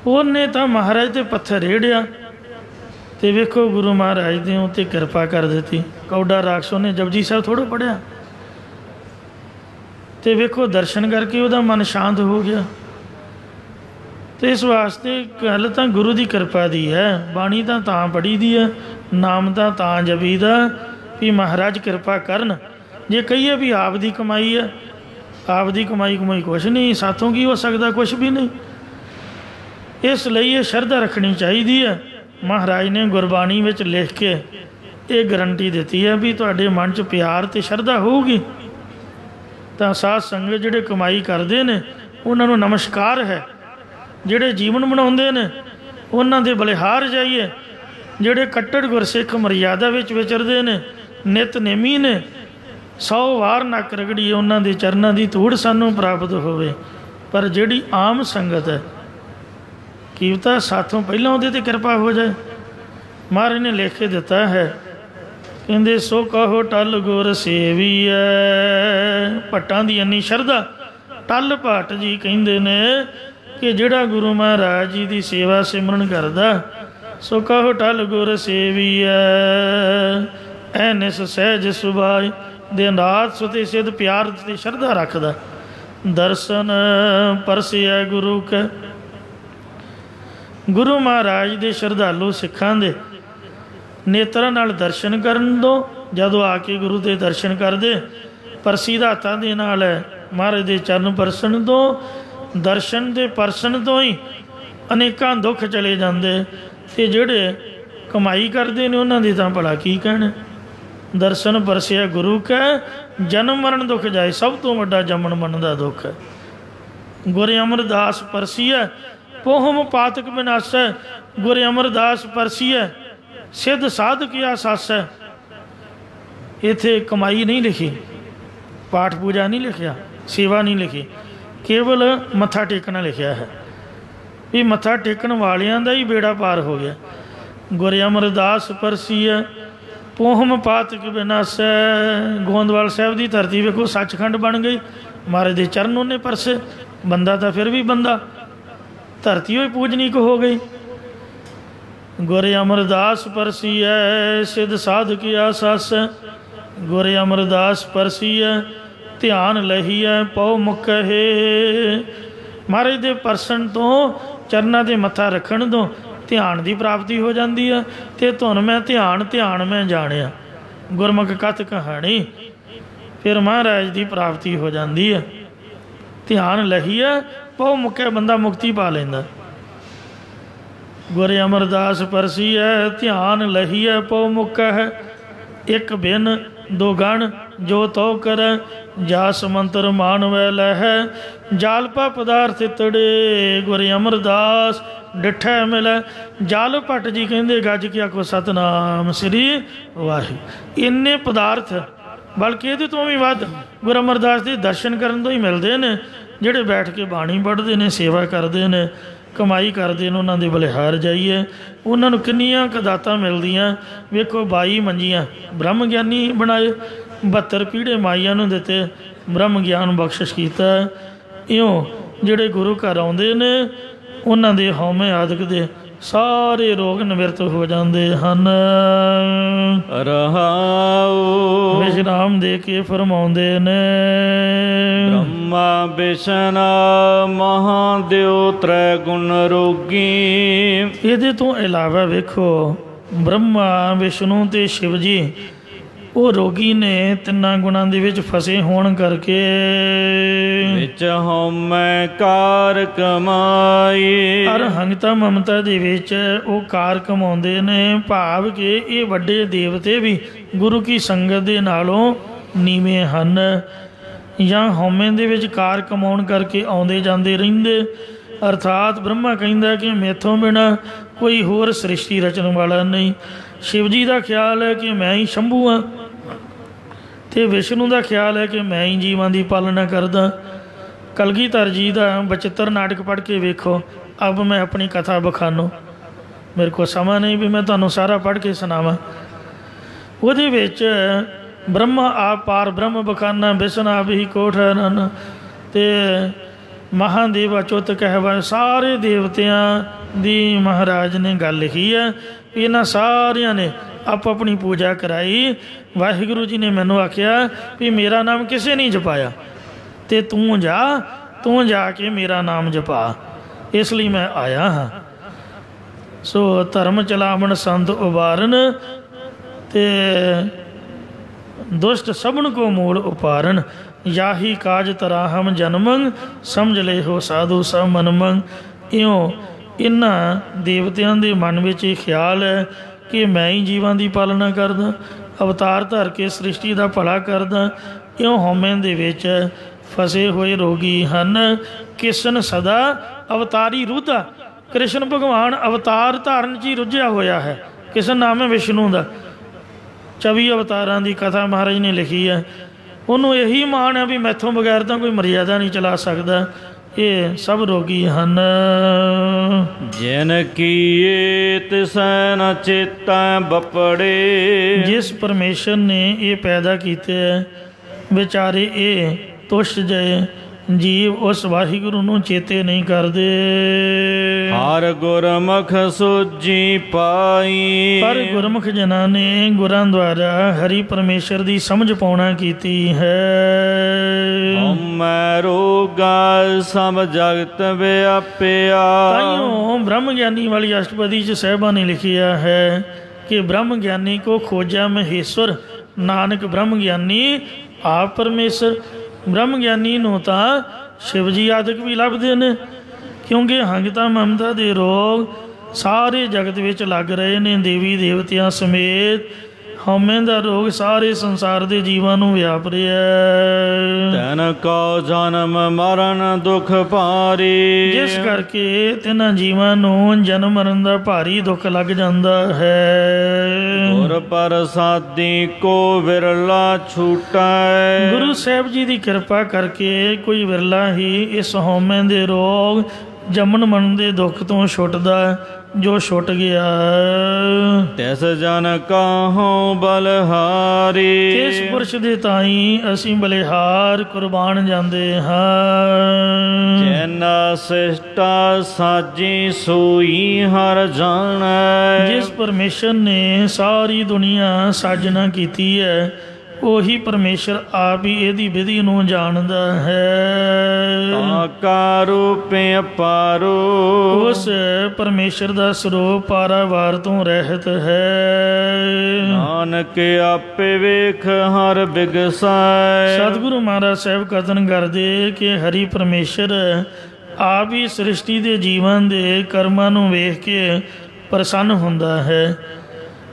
ਉਹਨੇ ਤਾਂ ਮਹਾਰਾਜ 'ਤੇ ਪੱਥਰ ਰੇੜਿਆ ਅਤੇ ਵੇਖੋ ਗੁਰੂ ਮਹਾਰਾਜ ਦੇ ਉੱਤੇ ਕਿਰਪਾ ਕਰ ਦਿੱਤੀ। ਕੌਡਾ ਰਾਖਸ਼ ਉਹਨੇ ਜਪਜੀ ਸਾਹਿਬ ਥੋੜ੍ਹਾ ਪੜ੍ਹਿਆ, ਅਤੇ ਵੇਖੋ ਦਰਸ਼ਨ ਕਰਕੇ ਉਹਦਾ ਮਨ ਸ਼ਾਂਤ ਹੋ ਗਿਆ। ਅਤੇ ਇਸ ਵਾਸਤੇ ਗੱਲ ਤਾਂ ਗੁਰੂ ਦੀ ਕਿਰਪਾ ਦੀ ਹੈ। ਬਾਣੀ ਤਾਂ ਪੜ੍ਹੀ ਦੀ ਹੈ, ਨਾਮ ਤਾਂ ਜਪੀ ਦਾ ਵੀ ਮਹਾਰਾਜ ਕਿਰਪਾ ਕਰਨ। ਜੇ ਕਹੀਏ ਵੀ ਆਪ ਦੀ ਕਮਾਈ ਹੈ, ਆਪ ਦੀ ਕਮਾਈ ਕੁਛ ਨਹੀਂ, ਸਾਥੋਂ ਕੀ ਹੋ ਸਕਦਾ? ਕੁਛ ਵੀ ਨਹੀਂ। ਇਸ ਲਈ ਇਹ ਸ਼ਰਧਾ ਰੱਖਣੀ ਚਾਹੀਦੀ ਹੈ। ਮਹਾਰਾਜ ਨੇ ਗੁਰਬਾਣੀ ਵਿੱਚ ਲਿਖ ਕੇ ਇਹ ਗਰੰਟੀ ਦਿੱਤੀ ਹੈ ਵੀ ਤੁਹਾਡੇ ਮਨ 'ਚ ਪਿਆਰ ਅਤੇ ਸ਼ਰਧਾ ਹੋਊਗੀ ਤਾਂ ਸਾਧ ਸੰਗਤ ਜਿਹੜੇ ਕਮਾਈ ਕਰਦੇ ਨੇ ਉਹਨਾਂ ਨੂੰ ਨਮਸਕਾਰ ਹੈ। ਜਿਹੜੇ ਜੀਵਨ ਬਣਾਉਂਦੇ ਨੇ ਉਹਨਾਂ ਦੇ ਬਲਿਹਾਰ ਜਾਈਏ। ਜਿਹੜੇ ਕੱਟੜ ਗੁਰਸਿੱਖ ਮਰਿਆਦਾ ਵਿੱਚ ਵਿਚਰਦੇ ਨੇ, ਨਿਤ ਨੇਮੀ ਨੇ, 100 ਵਾਰ ਨੱਕ ਰਗੜੀਏ, ਉਹਨਾਂ ਦੇ ਚਰਨਾਂ ਦੀ ਧੂੜ ਸਾਨੂੰ ਪ੍ਰਾਪਤ ਹੋਵੇ। ਪਰ ਜਿਹੜੀ ਆਮ ਸੰਗਤ ਹੈ, ਕੀ ਪਤਾ ਸਾਥੋਂ ਪਹਿਲਾਂ ਉਹਦੇ 'ਤੇ ਕਿਰਪਾ ਹੋ ਜਾਏ। ਮਹਾਰਾਜ ਨੇ ਲਿਖ ਕੇ ਦਿੱਤਾ ਹੈ, ਕਹਿੰਦੇ ਸੋ ਕਹੋ ਟਲ ਗੁਰ ਸੇਵੀਐ। ਭੱਟਾਂ ਦੀ ਇੰਨੀ ਸ਼ਰਧਾ, ਟਲ ਭੱਟ ਜੀ ਕਹਿੰਦੇ ਨੇ ਕਿ ਜਿਹੜਾ ਗੁਰੂ ਮਹਾਰਾਜ ਜੀ ਦੀ ਸੇਵਾ ਸਿਮਰਨ ਕਰਦਾ, ਸੋ ਕਹੋ ਟਲ ਗੁਰ ਸੇਵੀਐ। ਐਨਿਸ ਸਹਿਜ ਸੁਭਾਏ, ਦਿਨ ਰਾਤ ਸੁਤੇ ਸਿੱਧ ਪਿਆਰ ਅਤੇ ਸ਼ਰਧਾ ਰੱਖਦਾ। ਦਰਸ਼ਨ ਪਰਸਿਐ ਗੁਰੂ ਕੈ। ਗੁਰੂ ਮਹਾਰਾਜ ਦੇ ਸ਼ਰਧਾਲੂ ਸਿੱਖਾਂ ਦੇ ਨੇਤਰਾਂ ਨਾਲ ਦਰਸ਼ਨ ਕਰਨ ਤੋਂ, ਜਦੋਂ ਆ ਕੇ ਗੁਰੂ ਦੇ ਦਰਸ਼ਨ ਕਰਦੇ, ਪਰਸੀ ਦਾ ਹੱਥਾਂ ਦੇ ਨਾਲ ਮਹਾਰਾਜ ਦੇ ਚਰਨ ਪਰਸਣ ਤੋਂ, ਦਰਸ਼ਨ ਦੇ ਪਰਸਣ ਤੋਂ ਹੀ ਅਨੇਕਾਂ ਦੁੱਖ ਚਲੇ ਜਾਂਦੇ। ਅਤੇ ਜਿਹੜੇ ਕਮਾਈ ਕਰਦੇ ਨੇ ਉਹਨਾਂ ਦੀ ਤਾਂ ਭਲਾ ਕੀ ਕਹਿਣਾ। ਦਰਸ਼ਨ ਪਰਸਿਆ ਗੁਰੂ ਕੈ, ਜਨਮ ਮਰਨ ਦੁੱਖ ਜਾਏ। ਸਭ ਤੋਂ ਵੱਡਾ ਜੰਮਣ ਮਰਨ ਦਾ ਦੁੱਖ ਹੈ। ਗੁਰ ਅਮਰਦਾਸ ਪਰਸੀਐ, ਪੋਹਮ ਪਾਤਕ ਵਿਨਾਸ਼ੈ। ਗੁਰ ਅਮਰਦਾਸ ਪਰਸੀਐ, ਸਿੱਧ ਸਾਧਕ ਆਸਾਸੈ। ਇੱਥੇ ਕਮਾਈ ਨਹੀਂ ਲਿਖੀ, ਪਾਠ ਪੂਜਾ ਨਹੀਂ ਲਿਖਿਆ, ਸੇਵਾ ਨਹੀਂ ਲਿਖੀ, ਕੇਵਲ ਮੱਥਾ ਟੇਕਣਾ ਲਿਖਿਆ ਹੈ ਵੀ ਮੱਥਾ ਟੇਕਣ ਵਾਲਿਆਂ ਦਾ ਹੀ ਬੇੜਾ ਪਾਰ ਹੋ ਗਿਆ। ਗੁਰ ਅਮਰਦਾਸ ਪਰਸੀਐ, ਪੋਹਮ ਪਾਤਕ ਵਿਨਾਸ਼ੈ। ਗੋਂਦਵਾਲ ਸਾਹਿਬ ਦੀ ਧਰਤੀ ਵੇਖੋ ਸੱਚਖੰਡ ਬਣ ਗਈ, ਮਹਾਰਾਜ ਦੇ ਚਰਨ ਉਹਨੇ ਪਰਸੇ। ਬੰਦਾ ਤਾਂ ਫਿਰ ਵੀ ਬੰਦਾ, ਧਰਤੀ ਹੋਈ ਪੂਜਨੀਕ ਹੋ ਗਈ। ਗੁਰ ਅਮਰਦਾਸ ਪਰਸੀਐ, ਸਿੱਧ ਸਾਧਕ ਆਸਾਸੈ। ਗੁਰ ਅਮਰਦਾਸ ਪਰਸੀਐ, ਧਿਆਨ ਲਹੀਐ ਪਉ ਮੁਕਹਿ। ਮਹਾਰਾਜ ਦੇ ਪਰਸਨ ਤੋਂ, ਚਰਨਾਂ 'ਤੇ ਮੱਥਾ ਰੱਖਣ ਤੋਂ ਧਿਆਨ ਦੀ ਪ੍ਰਾਪਤੀ ਹੋ ਜਾਂਦੀ ਹੈ। ਅਤੇ ਧੁਨ ਮੈਂ ਧਿਆਨ ਮੈਂ ਜਾਣਿਆ, ਗੁਰਮੁਖ ਕਥ ਕਹਾਣੀ। ਫਿਰ ਮਹਾਰਾਜ ਦੀ ਪ੍ਰਾਪਤੀ ਹੋ ਜਾਂਦੀ ਹੈ। ਧਿਆਨ ਲਹੀਐ ਪਉ ਮੁਕੈ, ਬੰਦਾ ਮੁਕਤੀ ਪਾ ਲੈਂਦਾ। ਗੁਰ ਅਮਰਦਾਸ ਪਰਸੀਐ, ਧਿਆਨ ਲਹੀਐ ਪਉ ਮੁਕੈ। ਇੱਕ ਬਿਨ ਦੋ ਗਣ ਜੋ ਤਉ ਕਰੈ, ਜਾਸ ਮੰਤਰ ਮਾਨਵੈ ਲਹੈ। ਜਾਲਪਾ ਪਦਾਰਥ ਤੜੇ, ਗੁਰ ਅਮਰਦਾਸ ਡਿਠੈ ਮਿਲੈ। ਜਾਲ ਭੱਟ ਜੀ ਕਹਿੰਦੇ ਗੱਜ ਕੇ ਆਖੋ ਸਤਿਨਾਮ ਸ੍ਰੀ ਵਾਹਿਗੁਰੂ। ਇੰਨੇ ਪਦਾਰਥ ਬਲਕਿ ਇਹਦੇ ਤੋਂ ਵੀ ਵੱਧ ਗੁਰੂ ਅਮਰਦਾਸ ਦੇ ਦਰਸ਼ਨ ਕਰਨ ਤੋਂ ਹੀ ਮਿਲਦੇ ਨੇ। ਜਿਹੜੇ ਬੈਠ ਕੇ ਬਾਣੀ ਪੜ੍ਹਦੇ ਨੇ, ਸੇਵਾ ਕਰਦੇ ਨੇ, ਕਮਾਈ ਕਰਦੇ ਨੇ, ਉਹਨਾਂ ਦੇ ਬਲਿਹਾਰ ਜਾਈਏ, ਉਹਨਾਂ ਨੂੰ ਕਿੰਨੀਆਂ ਕੁ ਦਾਤਾਂ ਮਿਲਦੀਆਂ। ਵੇਖੋ 22 ਮੰਜੀਆਂ ਬ੍ਰਹਮ ਗਿਆਨੀ ਬਣਾਏ, 72 ਪੀੜੇ ਮਾਈਆਂ ਨੂੰ ਦਿੱਤੇ, ਬ੍ਰਹਮ ਗਿਆਨ ਬਖਸ਼ਿਸ਼ ਕੀਤਾ। ਇਉਂ ਜਿਹੜੇ ਗੁਰੂ ਘਰ ਆਉਂਦੇ ਨੇ ਉਹਨਾਂ ਦੇ ਹਉਮੈ ਆਦਿਕ ਦੇ ਸਾਰੇ ਰੋਗ ਨਿਵਰਤ ਹੋ ਜਾਂਦੇ ਹਨ। ਰਹਾਉ ਵਿਸ਼ਰਾਮ ਦੇ ਕੇ ਫਰਮਾਉਂਦੇ ਨੇ, ਬ੍ਰਹਮਾ ਵਿਸ਼ਨ ਮਹਾਦੇਵ ਤ੍ਰੈ ਗੁਣ ਰੋਗੀ। ਇਹਦੇ ਤੋਂ ਇਲਾਵਾ ਵੇਖੋ ਬ੍ਰਹਮਾ, ਵਿਸ਼ਨੂੰ ਤੇ ਸ਼ਿਵ ਜੀ ਉਹ ਰੋਗੀ ਨੇ ਤਿੰਨਾਂ ਗੁਣਾਂ ਦੇ ਵਿੱਚ ਫਸੇ ਹੋਣ ਕਰਕੇ। ਵਿੱਚ ਹਉਮੈ ਕਾਰ ਕਮਾਈ, ਅਰਹੰਗਤਾ ਮਮਤਾ ਦੇ ਵਿੱਚ ਉਹ ਕਾਰ ਕਮਾਉਂਦੇ ਨੇ। ਭਾਵ ਕਿ ਇਹ ਵੱਡੇ ਦੇਵਤੇ ਵੀ ਗੁਰੂ ਕੀ ਸੰਗਤ ਦੇ ਨਾਲੋਂ ਨੀਵੇਂ ਹਨ, ਜਾਂ ਹਉਮੈ ਦੇ ਵਿੱਚ ਕਾਰ ਕਮਾਉਣ ਕਰਕੇ ਆਉਂਦੇ ਜਾਂਦੇ ਰਹਿੰਦੇ। ਅਰਥਾਤ ਬ੍ਰਹਮਾ ਕਹਿੰਦਾ ਕਿ ਮੈਥੋਂ ਬਿਨਾਂ ਕੋਈ ਹੋਰ ਸ੍ਰਿਸ਼ਟੀ ਰਚਣ ਵਾਲਾ ਨਹੀਂ। ਸ਼ਿਵ ਜੀ ਦਾ ਖਿਆਲ ਹੈ ਕਿ ਮੈਂ ਹੀ ਸ਼ੰਭੂ ਹਾਂ, ਅਤੇ ਵਿਸ਼ਨੂੰ ਦਾ ਖਿਆਲ ਹੈ ਕਿ ਮੈਂ ਹੀ ਜੀਵਾਂ ਦੀ ਪਾਲਣਾ ਕਰਦਾ। ਕਲਗੀਧਰ ਜੀ ਦਾ ਬਚਿੱਤਰ ਨਾਟਕ ਪੜ੍ਹ ਕੇ ਵੇਖੋ। ਅਬ ਮੈਂ ਆਪਣੀ ਕਥਾ ਬਖਾਨੋ, ਮੇਰੇ ਕੋਲ ਸਮਾਂ ਨਹੀਂ ਵੀ ਮੈਂ ਤੁਹਾਨੂੰ ਸਾਰਾ ਪੜ੍ਹ ਕੇ ਸੁਣਾਵਾਂ। ਉਹਦੇ ਵਿੱਚ ਬ੍ਰਹਮਾ ਆਪ ਪਾਰ ਬ੍ਰਹਮ ਬਖਾਨਾ, ਵਿਸ਼ਨ ਆਪ ਹੀ ਕੋਠ ਹਨ, ਅਤੇ ਮਹਾਦੇਵ ਅਚੁੱਤ ਕਹਿਵਾ। ਸਾਰੇ ਦੇਵਤਿਆਂ ਦੀ ਮਹਾਰਾਜ ਨੇ ਗੱਲ ਲਿਖੀ ਹੈ। ਇਹਨਾਂ ਸਾਰਿਆਂ ਨੇ ਆਪੋ ਆਪਣੀ ਪੂਜਾ ਕਰਾਈ। ਵਾਹਿਗੁਰੂ ਜੀ ਨੇ ਮੈਨੂੰ ਆਖਿਆ ਵੀ ਮੇਰਾ ਨਾਮ ਕਿਸੇ ਨਹੀਂ ਜਪਾਇਆ, ਅਤੇ ਤੂੰ ਜਾ ਕੇ ਮੇਰਾ ਨਾਮ ਜਪਾ, ਇਸ ਲਈ ਮੈਂ ਆਇਆ ਹਾਂ। ਸੋ ਧਰਮ ਚਲਾਵਣ ਸੰਤ ਉਬਾਰਨ, ਅਤੇ ਦੁਸ਼ਟ ਸਭਨ ਕੋ ਮੂਲ ਉਪਾਰਨ। ਯਾਹੀ ਕਾਜ ਤਰਾਹਮ ਜਨਮੰ, ਸਮਝ ਲੈ ਹੋ ਸਾਧੂ ਸਭ ਮਨਮੰ। ਇਉਂ ਇਹਨਾਂ ਦੇਵਤਿਆਂ ਦੇ ਮਨ ਵਿੱਚ ਇਹ ਖਿਆਲ ਹੈ ਕਿ ਮੈਂ ਹੀ ਜੀਵਾਂ ਦੀ ਪਾਲਣਾ ਕਰਦਾ, ਅਵਤਾਰ ਧਰ ਕੇ ਸ੍ਰਿਸ਼ਟੀ ਦਾ ਭਲਾ ਕਰਦਾ। ਇਉਂ ਹਉਮੈ ਦੇ ਵਿੱਚ ਫਸੇ ਹੋਏ ਰੋਗੀ ਹਨ। ਕਿਸ਼ਨ ਸਦਾ ਅਵਤਾਰੀ ਰੁੱਧਾ, ਕ੍ਰਿਸ਼ਨ ਭਗਵਾਨ ਅਵਤਾਰ ਧਾਰਨ 'ਚ ਹੀ ਰੁੱਝਿਆ ਹੋਇਆ ਹੈ। ਕਿਸ਼ਨ ਨਾਮ ਹੈ ਵਿਸ਼ਨੂੰ ਦਾ। 24 ਅਵਤਾਰਾਂ ਦੀ ਕਥਾ ਮਹਾਰਾਜ ਨੇ ਲਿਖੀ ਹੈ। ਉਹਨੂੰ ਇਹੀ ਮਾਣ ਹੈ ਵੀ ਮੈਥੋਂ ਬਗੈਰ ਤਾਂ ਕੋਈ ਮਰਿਆਦਾ ਨਹੀਂ ਚਲਾ ਸਕਦਾ। ਇਹ ਸਭ ਰੋਗੀ ਹਨ। ਜਿਨ ਕੀਏ ਤਿਸੈ ਨ ਚੇਤੈ ਬਪੜੇ, ਜਿਸ ਪਰਮੇਸ਼ਰ ਨੇ ਇਹ ਪੈਦਾ ਕੀਤੇ ਵਿਚਾਰੇ ਇਹ ਤੁਸ਼ ਜਏ ਜੀਵ ਉਸ ਵਾਹਿਗੁਰੂ ਨੂੰ ਚੇਤੇ ਨਹੀਂ ਕਰਦੇ। ਹਰ ਗੁਰਮੁਖ ਸੋਝੀ ਪਾਈ, ਪਰ ਗੁਰਮੁਖ ਜਨਾਂ ਨੇ ਗੁਰਾਂ ਦੁਆਰਾ ਹਰੀ ਪਰਮੇਸ਼ਰ ਦੀ ਸਮਝ ਪਾਉਣਾ ਕੀਤੀ ਹੈ। ਹਉਮੈ ਰੋਗਾ ਸਭ ਜਗਤ ਵਿਆਪਿਆ। ਤਾਈਓ ਬ੍ਰਹਮ ਗਿਆਨੀ ਵਾਲੀ ਅਸ਼ਟਪਦੀ 'ਚ ਸਾਹਿਬਾਂ ਨੇ ਲਿਖਿਆ ਹੈ ਕਿ ਬ੍ਰਹਮ ਗਿਆਨੀ ਕੋ ਖੋਜਾ ਮਹੇਸ਼ਵਰ, ਨਾਨਕ ਬ੍ਰਹਮ ਗਿਆਨੀ ਆਪ ਪਰਮੇਸ਼ਰ। ਬ੍ਰਹਮ ਗਿਆਨੀ ਨੂੰ ਤਾਂ ਸ਼ਿਵ ਜੀ ਆਦਿਕ ਵੀ ਲੱਭਦੇ ਨੇ, ਕਿਉਂਕਿ ਹੰਗਤਾ ਮਮਤਾ ਦੇ ਰੋਗ ਸਾਰੇ ਜਗਤ ਵਿੱਚ ਲੱਗ ਰਹੇ ਨੇ। ਦੇਵੀ ਦੇਵਤਿਆਂ ਸਮੇਤ ਹਉਮੈ ਦਾ ਰੋਗ ਸਾਰੇ ਸੰਸਾਰ ਦੇ ਜੀਵਾਂ ਨੂੰ ਵਿਆਪ ਰਿਹਾ। ਤੈਨ ਕੋ ਜਨਮ ਮਰਨ ਦੁਖ ਭਾਰੀ, ਜਿਸ ਕਰਕੇ ਤਿੰਨਾਂ ਜੀਵਾਂ ਨੂੰ ਜਨਮ ਮਰਨ ਦਾ ਭਾਰੀ ਦੁੱਖ ਲੱਗ ਜਾਂਦਾ ਹੈ। ਗੁਰ ਪ੍ਰਸਾਦੀ ਕੋ ਵਿਰਲਾ ਛੂਟੈ, ਗੁਰੂ ਸਾਹਿਬ ਜੀ ਦੀ ਕਿਰਪਾ ਕਰਕੇ ਕੋਈ ਵਿਰਲਾ ਹੀ ਇਸ ਹਉਮੈ ਦੇ ਰੋਗ ਜੰਮਣ ਮਰਨ ਦੇ ਦੁੱਖ ਤੋਂ ਛੁੱਟਦਾ, ਜੋ ਛੁੱਟ ਗਿਆ। ਤਿਸ ਜਨ ਕਾਹੋਂ ਬਲਹਾਰੀ, ਇਸ ਪੁਰਸ਼ ਦੇ ਤਾਈਂ ਅਸੀਂ ਬਲਿਹਾਰ ਕੁਰਬਾਨ ਜਾਂਦੇ ਹਾਂ। ਜੈਨਾ ਸਿਸ਼ਟਾ ਸਾਜੀ ਸੋਈ ਹਰ ਜਾਣੈ, ਜਿਸ ਪਰਮੇਸ਼ਰ ਨੇ ਸਾਰੀ ਦੁਨੀਆ ਸਾਜਨਾ ਕੀਤੀ ਹੈ ਉਹੀ ਪਰਮੇਸ਼ਰ ਆਪ ਹੀ ਇਹਦੀ ਵਿਧੀ ਨੂੰ ਜਾਣਦਾ ਹੈ। ਤਾਕਾ ਰੂਪੇ ਅਪਾਰੋ, ਉਸ ਪਰਮੇਸ਼ਰ ਦਾ ਸਰੂਪ ਪਾਰਾਵਾਰ ਤੋਂ ਰਹਿਤ ਹੈ। ਨਾਨਕ ਆਪੇ ਵੇਖ ਹਰ ਬਿਗਸੈ, ਸਤਿਗੁਰੂ ਮਹਾਰਾਜ ਸਾਹਿਬ ਕਥਨ ਕਰਦੇ ਕਿ ਹਰੀ ਪਰਮੇਸ਼ਰ ਆਪ ਹੀ ਸ੍ਰਿਸ਼ਟੀ ਦੇ ਜੀਵਾਂ ਦੇ ਕਰਮਾਂ ਨੂੰ ਵੇਖ ਕੇ ਪ੍ਰਸੰਨ ਹੁੰਦਾ ਹੈ,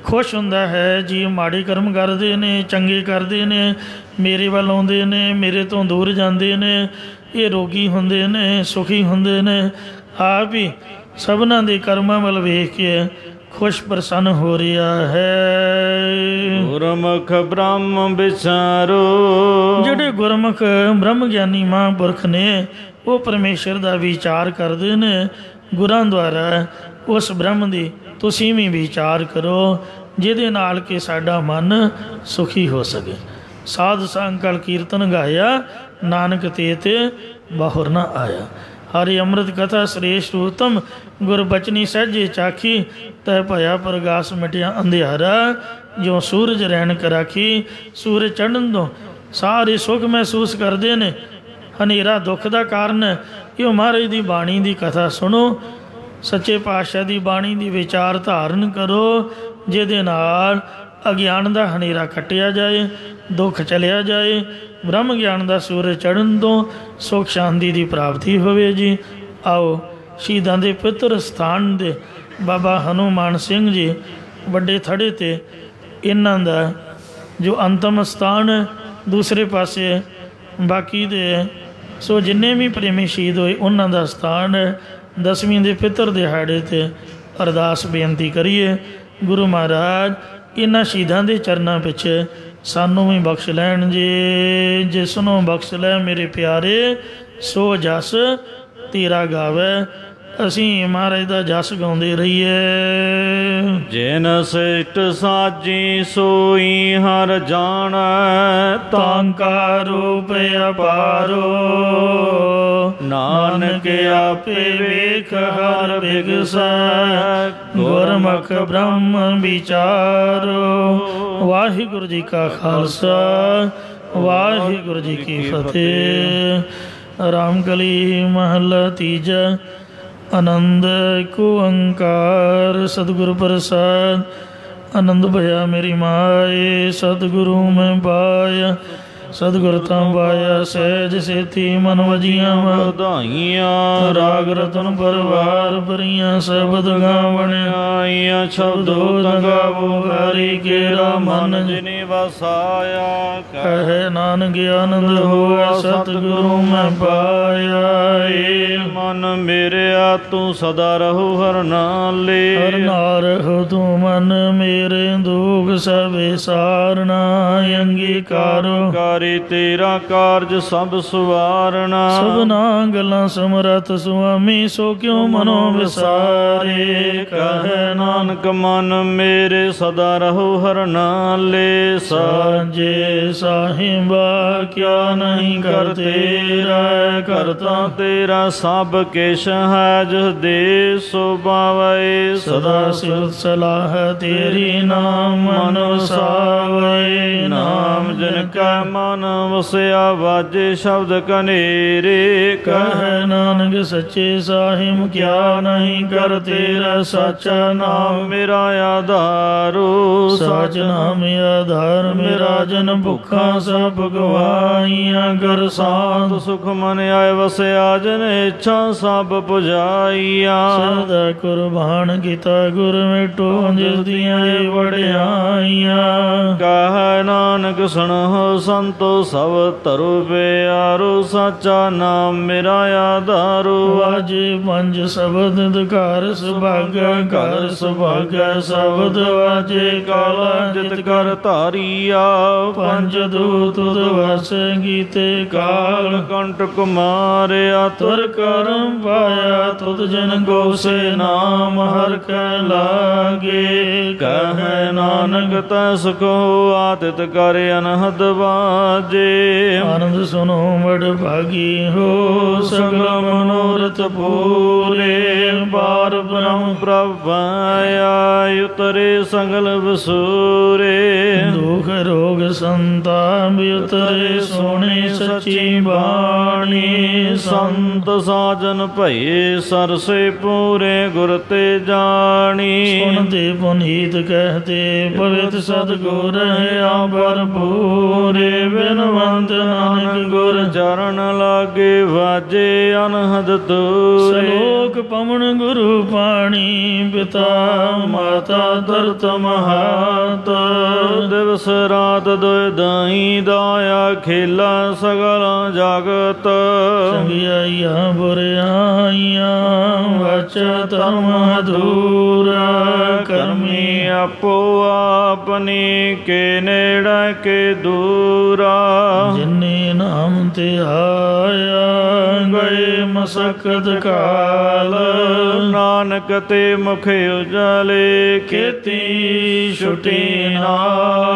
ਖੁਸ਼ ਹੁੰਦਾ ਹੈ। ਜੀਵ ਮਾੜੇ ਕਰਮ ਕਰਦੇ ਨੇ, ਚੰਗੇ ਕਰਦੇ ਨੇ, ਮੇਰੇ ਵੱਲ ਆਉਂਦੇ ਨੇ, ਮੇਰੇ ਤੋਂ ਦੂਰ ਜਾਂਦੇ ਨੇ, ਇਹ ਰੋਗੀ ਹੁੰਦੇ ਨੇ, ਸੁਖੀ ਹੁੰਦੇ ਨੇ। ਆਪ ਹੀ ਸਭਨਾਂ ਦੇ ਕਰਮਾਂ ਵੱਲ ਵੇਖ ਕੇ ਖੁਸ਼ ਪ੍ਰਸੰਨ ਹੋ ਰਿਹਾ ਹੈ। ਗੁਰ ਗੁਰਮੁਖ ਬ੍ਰਹਮ ਵਿਚਾਰੋ। ਜਿਹੜੇ ਗੁਰਮੁਖ ਬ੍ਰਹਮ ਗਿਆਨੀ ਮਹਾਂਪੁਰਖ ਨੇ ਉਹ ਪਰਮੇਸ਼ਰ ਦਾ ਵਿਚਾਰ ਕਰਦੇ ਨੇ ਗੁਰਾਂ ਦੁਆਰਾ। ਉਸ ਬ੍ਰਹਮ ਦੀ ਤੁਸੀਂ ਵੀ ਵਿਚਾਰ ਕਰੋ ਜਿਹਦੇ ਨਾਲ ਕਿ ਸਾਡਾ ਮਨ ਸੁਖੀ ਹੋ ਸਕੇ। ਸਾਧ ਸੰਕਲ ਕੀਰਤਨ ਗਾਇਆ ਨਾਨਕ ਤੇ ਬਾਹੁਰ ਨਾ ਆਇਆ। ਹਰਿ ਅੰਮ੍ਰਿਤ ਕਥਾ ਸ੍ਰੇਸ਼ਟ ਉਤਮ ਗੁਰ ਬਚਨੀ ਸਹਿਜੇ ਚਾਖੀ ਤੈ ਭਇਆ ਪ੍ਰਗਾਸ ਮਿਟਿਆ ਅੰਧਿਆਰਾ। ਜੋ ਸੂਰਜ ਰਹਿਣ ਕਰਾਖੀ ਸੂਰਜ ਚੜ੍ਹਨ ਤੋਂ ਸਾਰੇ ਸੁੱਖ ਮਹਿਸੂਸ ਕਰਦੇ ਨੇ। ਹਨੇਰਾ ਦੁੱਖ ਦਾ ਕਾਰਨ ਕਿ ਉਹ ਮਹਾਰਾਜ ਦੀ ਬਾਣੀ ਦੀ ਕਥਾ ਸੁਣੋ, ਸੱਚੇ ਪਾਤਸ਼ਾਹ ਦੀ ਬਾਣੀ ਦੀ ਵਿਚਾਰ ਧਾਰਨ ਕਰੋ ਜਿਹਦੇ ਨਾਲ ਅਗਿਆਨ ਦਾ ਹਨੇਰਾ ਕੱਟਿਆ ਜਾਏ, ਦੁੱਖ ਚਲਿਆ ਜਾਏ, ਬ੍ਰਹਮ ਗਿਆਨ ਦਾ ਸੂਰਜ ਚੜ੍ਹਨ ਤੋਂ ਸੁਖ ਸ਼ਾਂਤੀ ਦੀ ਪ੍ਰਾਪਤੀ ਹੋਵੇ ਜੀ। ਆਓ ਸ਼ਹੀਦਾਂ ਦੇ ਪਵਿੱਤਰ ਸਥਾਨ ਦੇ ਬਾਬਾ ਹਨੂੰਮਾਨ ਸਿੰਘ ਜੀ ਵੱਡੇ ਥੜੇ 'ਤੇ ਇਹਨਾਂ ਦਾ ਜੋ ਅੰਤਮ ਸਥਾਨ ਹੈ, ਦੂਸਰੇ ਪਾਸੇ ਬਾਕੀ ਦੇ ਸੋ ਜਿੰਨੇ ਵੀ ਪ੍ਰੇਮੀ ਸ਼ਹੀਦ ਹੋਏ ਉਹਨਾਂ ਦਾ ਸਥਾਨ ਹੈ। ਦਸਵੀਂ ਦੇ ਪਿੱਤਰ ਦਿਹਾੜੇ 'ਤੇ ਅਰਦਾਸ ਬੇਨਤੀ ਕਰੀਏ ਗੁਰੂ ਮਹਾਰਾਜ ਇਹਨਾਂ ਸ਼ਹੀਦਾਂ ਦੇ ਚਰਨਾਂ ਪਿੱਛੇ ਸਾਨੂੰ ਵੀ ਬਖਸ਼ ਲੈਣ ਜੀ। ਜਿਸ ਨੂੰ ਬਖਸ਼ ਲੈ ਮੇਰੇ ਪਿਆਰੇ ਸੋ ਜਸ ਤੇਰਾ ਗਾਵੇ। ਅਸੀਂ ਮਹਾਰਾਜ ਦਾ ਜਸ ਗਾਉਂਦੇ ਰਹੀਏ। ਜਿਨ ਸਿਟ ਸਾਜੀ ਸੋਈ ਹਰ ਜਾਣੈ ਤਾਂਕਾ ਰੂਪ ਅਪਾਰੋ। ਨਾਨਕ ਆਪੇ ਵੇਖ ਹਰ ਬਿਗਸੈ ਗੁਰਮੁਖ ਬ੍ਰਹਮ ਵਿਚਾਰੋ। ਵਾਹਿਗੁਰੂ ਜੀ ਕਾ ਖਾਲਸਾ ਵਾਹਿਗੁਰੂ ਜੀ ਕੀ ਫਤਿਹ। ਰਾਮਕਲੀ ਮਹੱਲਾ ਤੀਜਾ। ਆਨੰਦ ਇੱਕ ਓੰਕਾਰ ਸਤਿਗੁਰ ਪ੍ਰਸਾਦ। ਆਨੰਦ ਭਇਆ ਮੇਰੀ ਮਾਏ ਸਤਿਗੁਰੂ ਮੈਂ ਪਾਇਆ। ਸਤਿਗੁਰ ਤਾਂ ਪਾਇਆ ਸਹਿਜ ਸੇਤੀ ਮਨ ਵਜੀਆਂ ਵਧਾਈਆਂ। ਰਾਗ ਰਤਨ ਪਰਵਾਰ ਭਰੀਆਂ ਸ਼ਬਦ ਗਾਵਣ ਆਈਆਂ ਸ਼ਬਦੋ ਗਾਵੋ ਹਰੀ ਕੇਰਾ ਮਨ ਜਿਨੇ ਵਸਾਇਆ। ਕਹੇ ਨਾਨਕ ਆਨੰਦ ਹੋਆ ਸਤਿਗੁਰੂ ਮੈਂ ਪਾਇਆ। ਏ ਮਨ ਮੇਰਿਆ ਤੂੰ ਸਦਾ ਰਹੋ ਹਰ ਨਾਲੇ। ਹਰ ਨਾਲ ਰਹੋ ਤੂੰ ਮਨ ਮੇਰੇ ਦੁਖ ਸਭੇ ਸਾਰਨਾ। ਅੰਗੀਕਾਰੋ ਕਾਰੀ ਤੇਰਾ ਕਾਰਜ ਸਭ ਸਵਾਰਨਾ। ਸਭਨਾ ਗੱਲਾਂ ਸਮਰੱਥ ਸੁਆਮੀ ਸੋ ਕਿਉ ਮਨੋ ਵਿਸਾਰੇ। ਕਹੈ ਨਾਨਕ ਮਨ ਮੇਰੇ ਸਦਾ ਰਹੋ ਹਰ ਨਾਲੇ। ਸਾਜੇ ਸਾਹਿਬਾ ਕਿਆ ਨਹੀਂ ਕਰ ਤੇਰਾ। ਕਰਤਾ ਤੇਰਾ ਸਭ ਕਿਛ ਹੈ ਜਿਸ ਦੇ ਸੋ ਪਾਵੈ। ਸਦਾ ਸਿਰ ਸਲਾਹ ਤੇਰੀ ਨਾਮ ਮਨ ਵਸਾਵੇ। ਨਾਮ ਜਿਨ ਕੈ ਮਨ ਵਸਿਆ ਵਾਜੇ ਸ਼ਬਦ ਕਨੇਰੇ। ਕਹੈ ਨਾਨਕ ਸੱਚੇ ਸਾਹਿਬ ਕਿਆ ਨਹੀਂ ਕਰ ਤੇਰਾ। ਸਾਚਾ ਨਾਮ ਮੇਰਾ ਆਧਾਰੋ। ਸਾਚ ਨਾਮ ਆਧਾਰ ਮੇਰਾ ਜਨ ਭੁੱਖਾਂ ਸਭ ਗਵਾਈਆਂ। ਕਰ ਸਾਧ ਸੁਖ ਮਨ ਆਏ ਵਸਿਆ ਜਨ ਇੱਛਾ ਸਭ ਪੁਜਾਈਆ। ਸਦਾ ਕੁਰਬਾਨ ਕੀਤਾ ਗੁਰ ਮਿਟੋ ਜਿਸ ਦੀਆਂ ਵਡਿਆਈਆਂ। ਕਹੈ ਨਾਨਕ ਸੁਣੋ ਸੰਤੋ ਸਭ ਧਰੁ ਪਿਆਰੋ। ਸਾਚਾ ਨਾਮ ਮੇਰਾ ਆਧਾਰੋ। ਵਾਜੇ ਪੰਜ ਸ਼ਬਦ ਦੁਕਾਰ ਸੁਭਾਗਾ ਘਰ ਸੁਭਾਗਾ ਸ਼ਬਦ ਵਾਜੇ ਕਾਲਾ ਜਿਤ ਕਰ ਧਾਰੀਆ। ਪੰਜ ਦੂਤ ਤੁਧ ਵਸ ਗੀਤੇ ਕਾਲ ਕੰਟਕ ਮਾਰਿਆ ਤੁਰ ਕਰਮ ਪਾਇਆ ਤੁਧ ਜਨ ਗੋਸੇ ਨਾਮ ਹਰ ਕੈ ਲਾਗੇ। ਕਹੈ ਨਾਨਕ ਤੈ ਸੁਖ ਆਤਿਤ ਕਰ ਅਨਹਦ ਵਾਜੇ। ਆਨੰਦ ਸੁਨੋ ਵਡ ਭਾਗੀ ਹੋ ਸਗਲ ਮਨੋਰਥ ਪੂਰੇ। ਬਾਰ ਬ੍ਰਹਮ ਪ੍ਰਭ ਆਇਆ ਉਤਰੇ ਸਗਲ ਵਸੂਰੇ। ਦੁਖ ਰੋਗ ਸੰਤਾਪ ਉਤਰੇ ਸੋਹਣੀ ਸੱਚੀ ਬਾਣੀ। ਸੰਤ ਸਾਜਨ ਭਏ ਸਰਸੇ ਪੂਰੇ ਗੁਰ ਤੇ ਜਾਣੀ। ਸੁਣਦੇ ਪੁਨੀਤ ਕਹਤੇ ਪਵਿੱਤ ਸਤਿਗੁਰ ਆ ਭਰਪੂਰੇ। ਬਿਨਵੰਤ ਨਾਨਕ ਗੁਰ ਚਰਨ ਲਾਗੇ ਵਾਜੇ ਅਨਹਦ ਤੂਰੇ। ਸਲੋਕ ਪਵਨ ਗੁਰੂ ਪਾਣੀ ਪਿਤਾ ਮਾਤਾ ਦਰਤ ਮਹਾਤ। ਦਿਵਸ ਰਾਤ ਦੁਇ ਦਾਈ ਦਾਇਆ ਖੇਲਾ ਸਗਲ ਜਗਤ। ਸੰਗਿਆਈਆਂ ਬੁਰਿਆਈਆਂ ਵਚ ਧਰਮ ਅਧੂਰਾ। ਕਰਮੀ ਆਪੋ ਆਪਨੀ ਕੇ ਨੇੜਾ ਕੇ ਦੂਰਾ। ਜਿਨੇ ਨਾਮ ਤੇ ਆਇਆ ਗਏ ਮਸਕਤ ਕਾਲ। ਨਾਨਕ ਤੇ ਮੁਖ ਉਜਾਲੇ ਕੀਤੀ ਛੁਟੀ ਨਾਲ।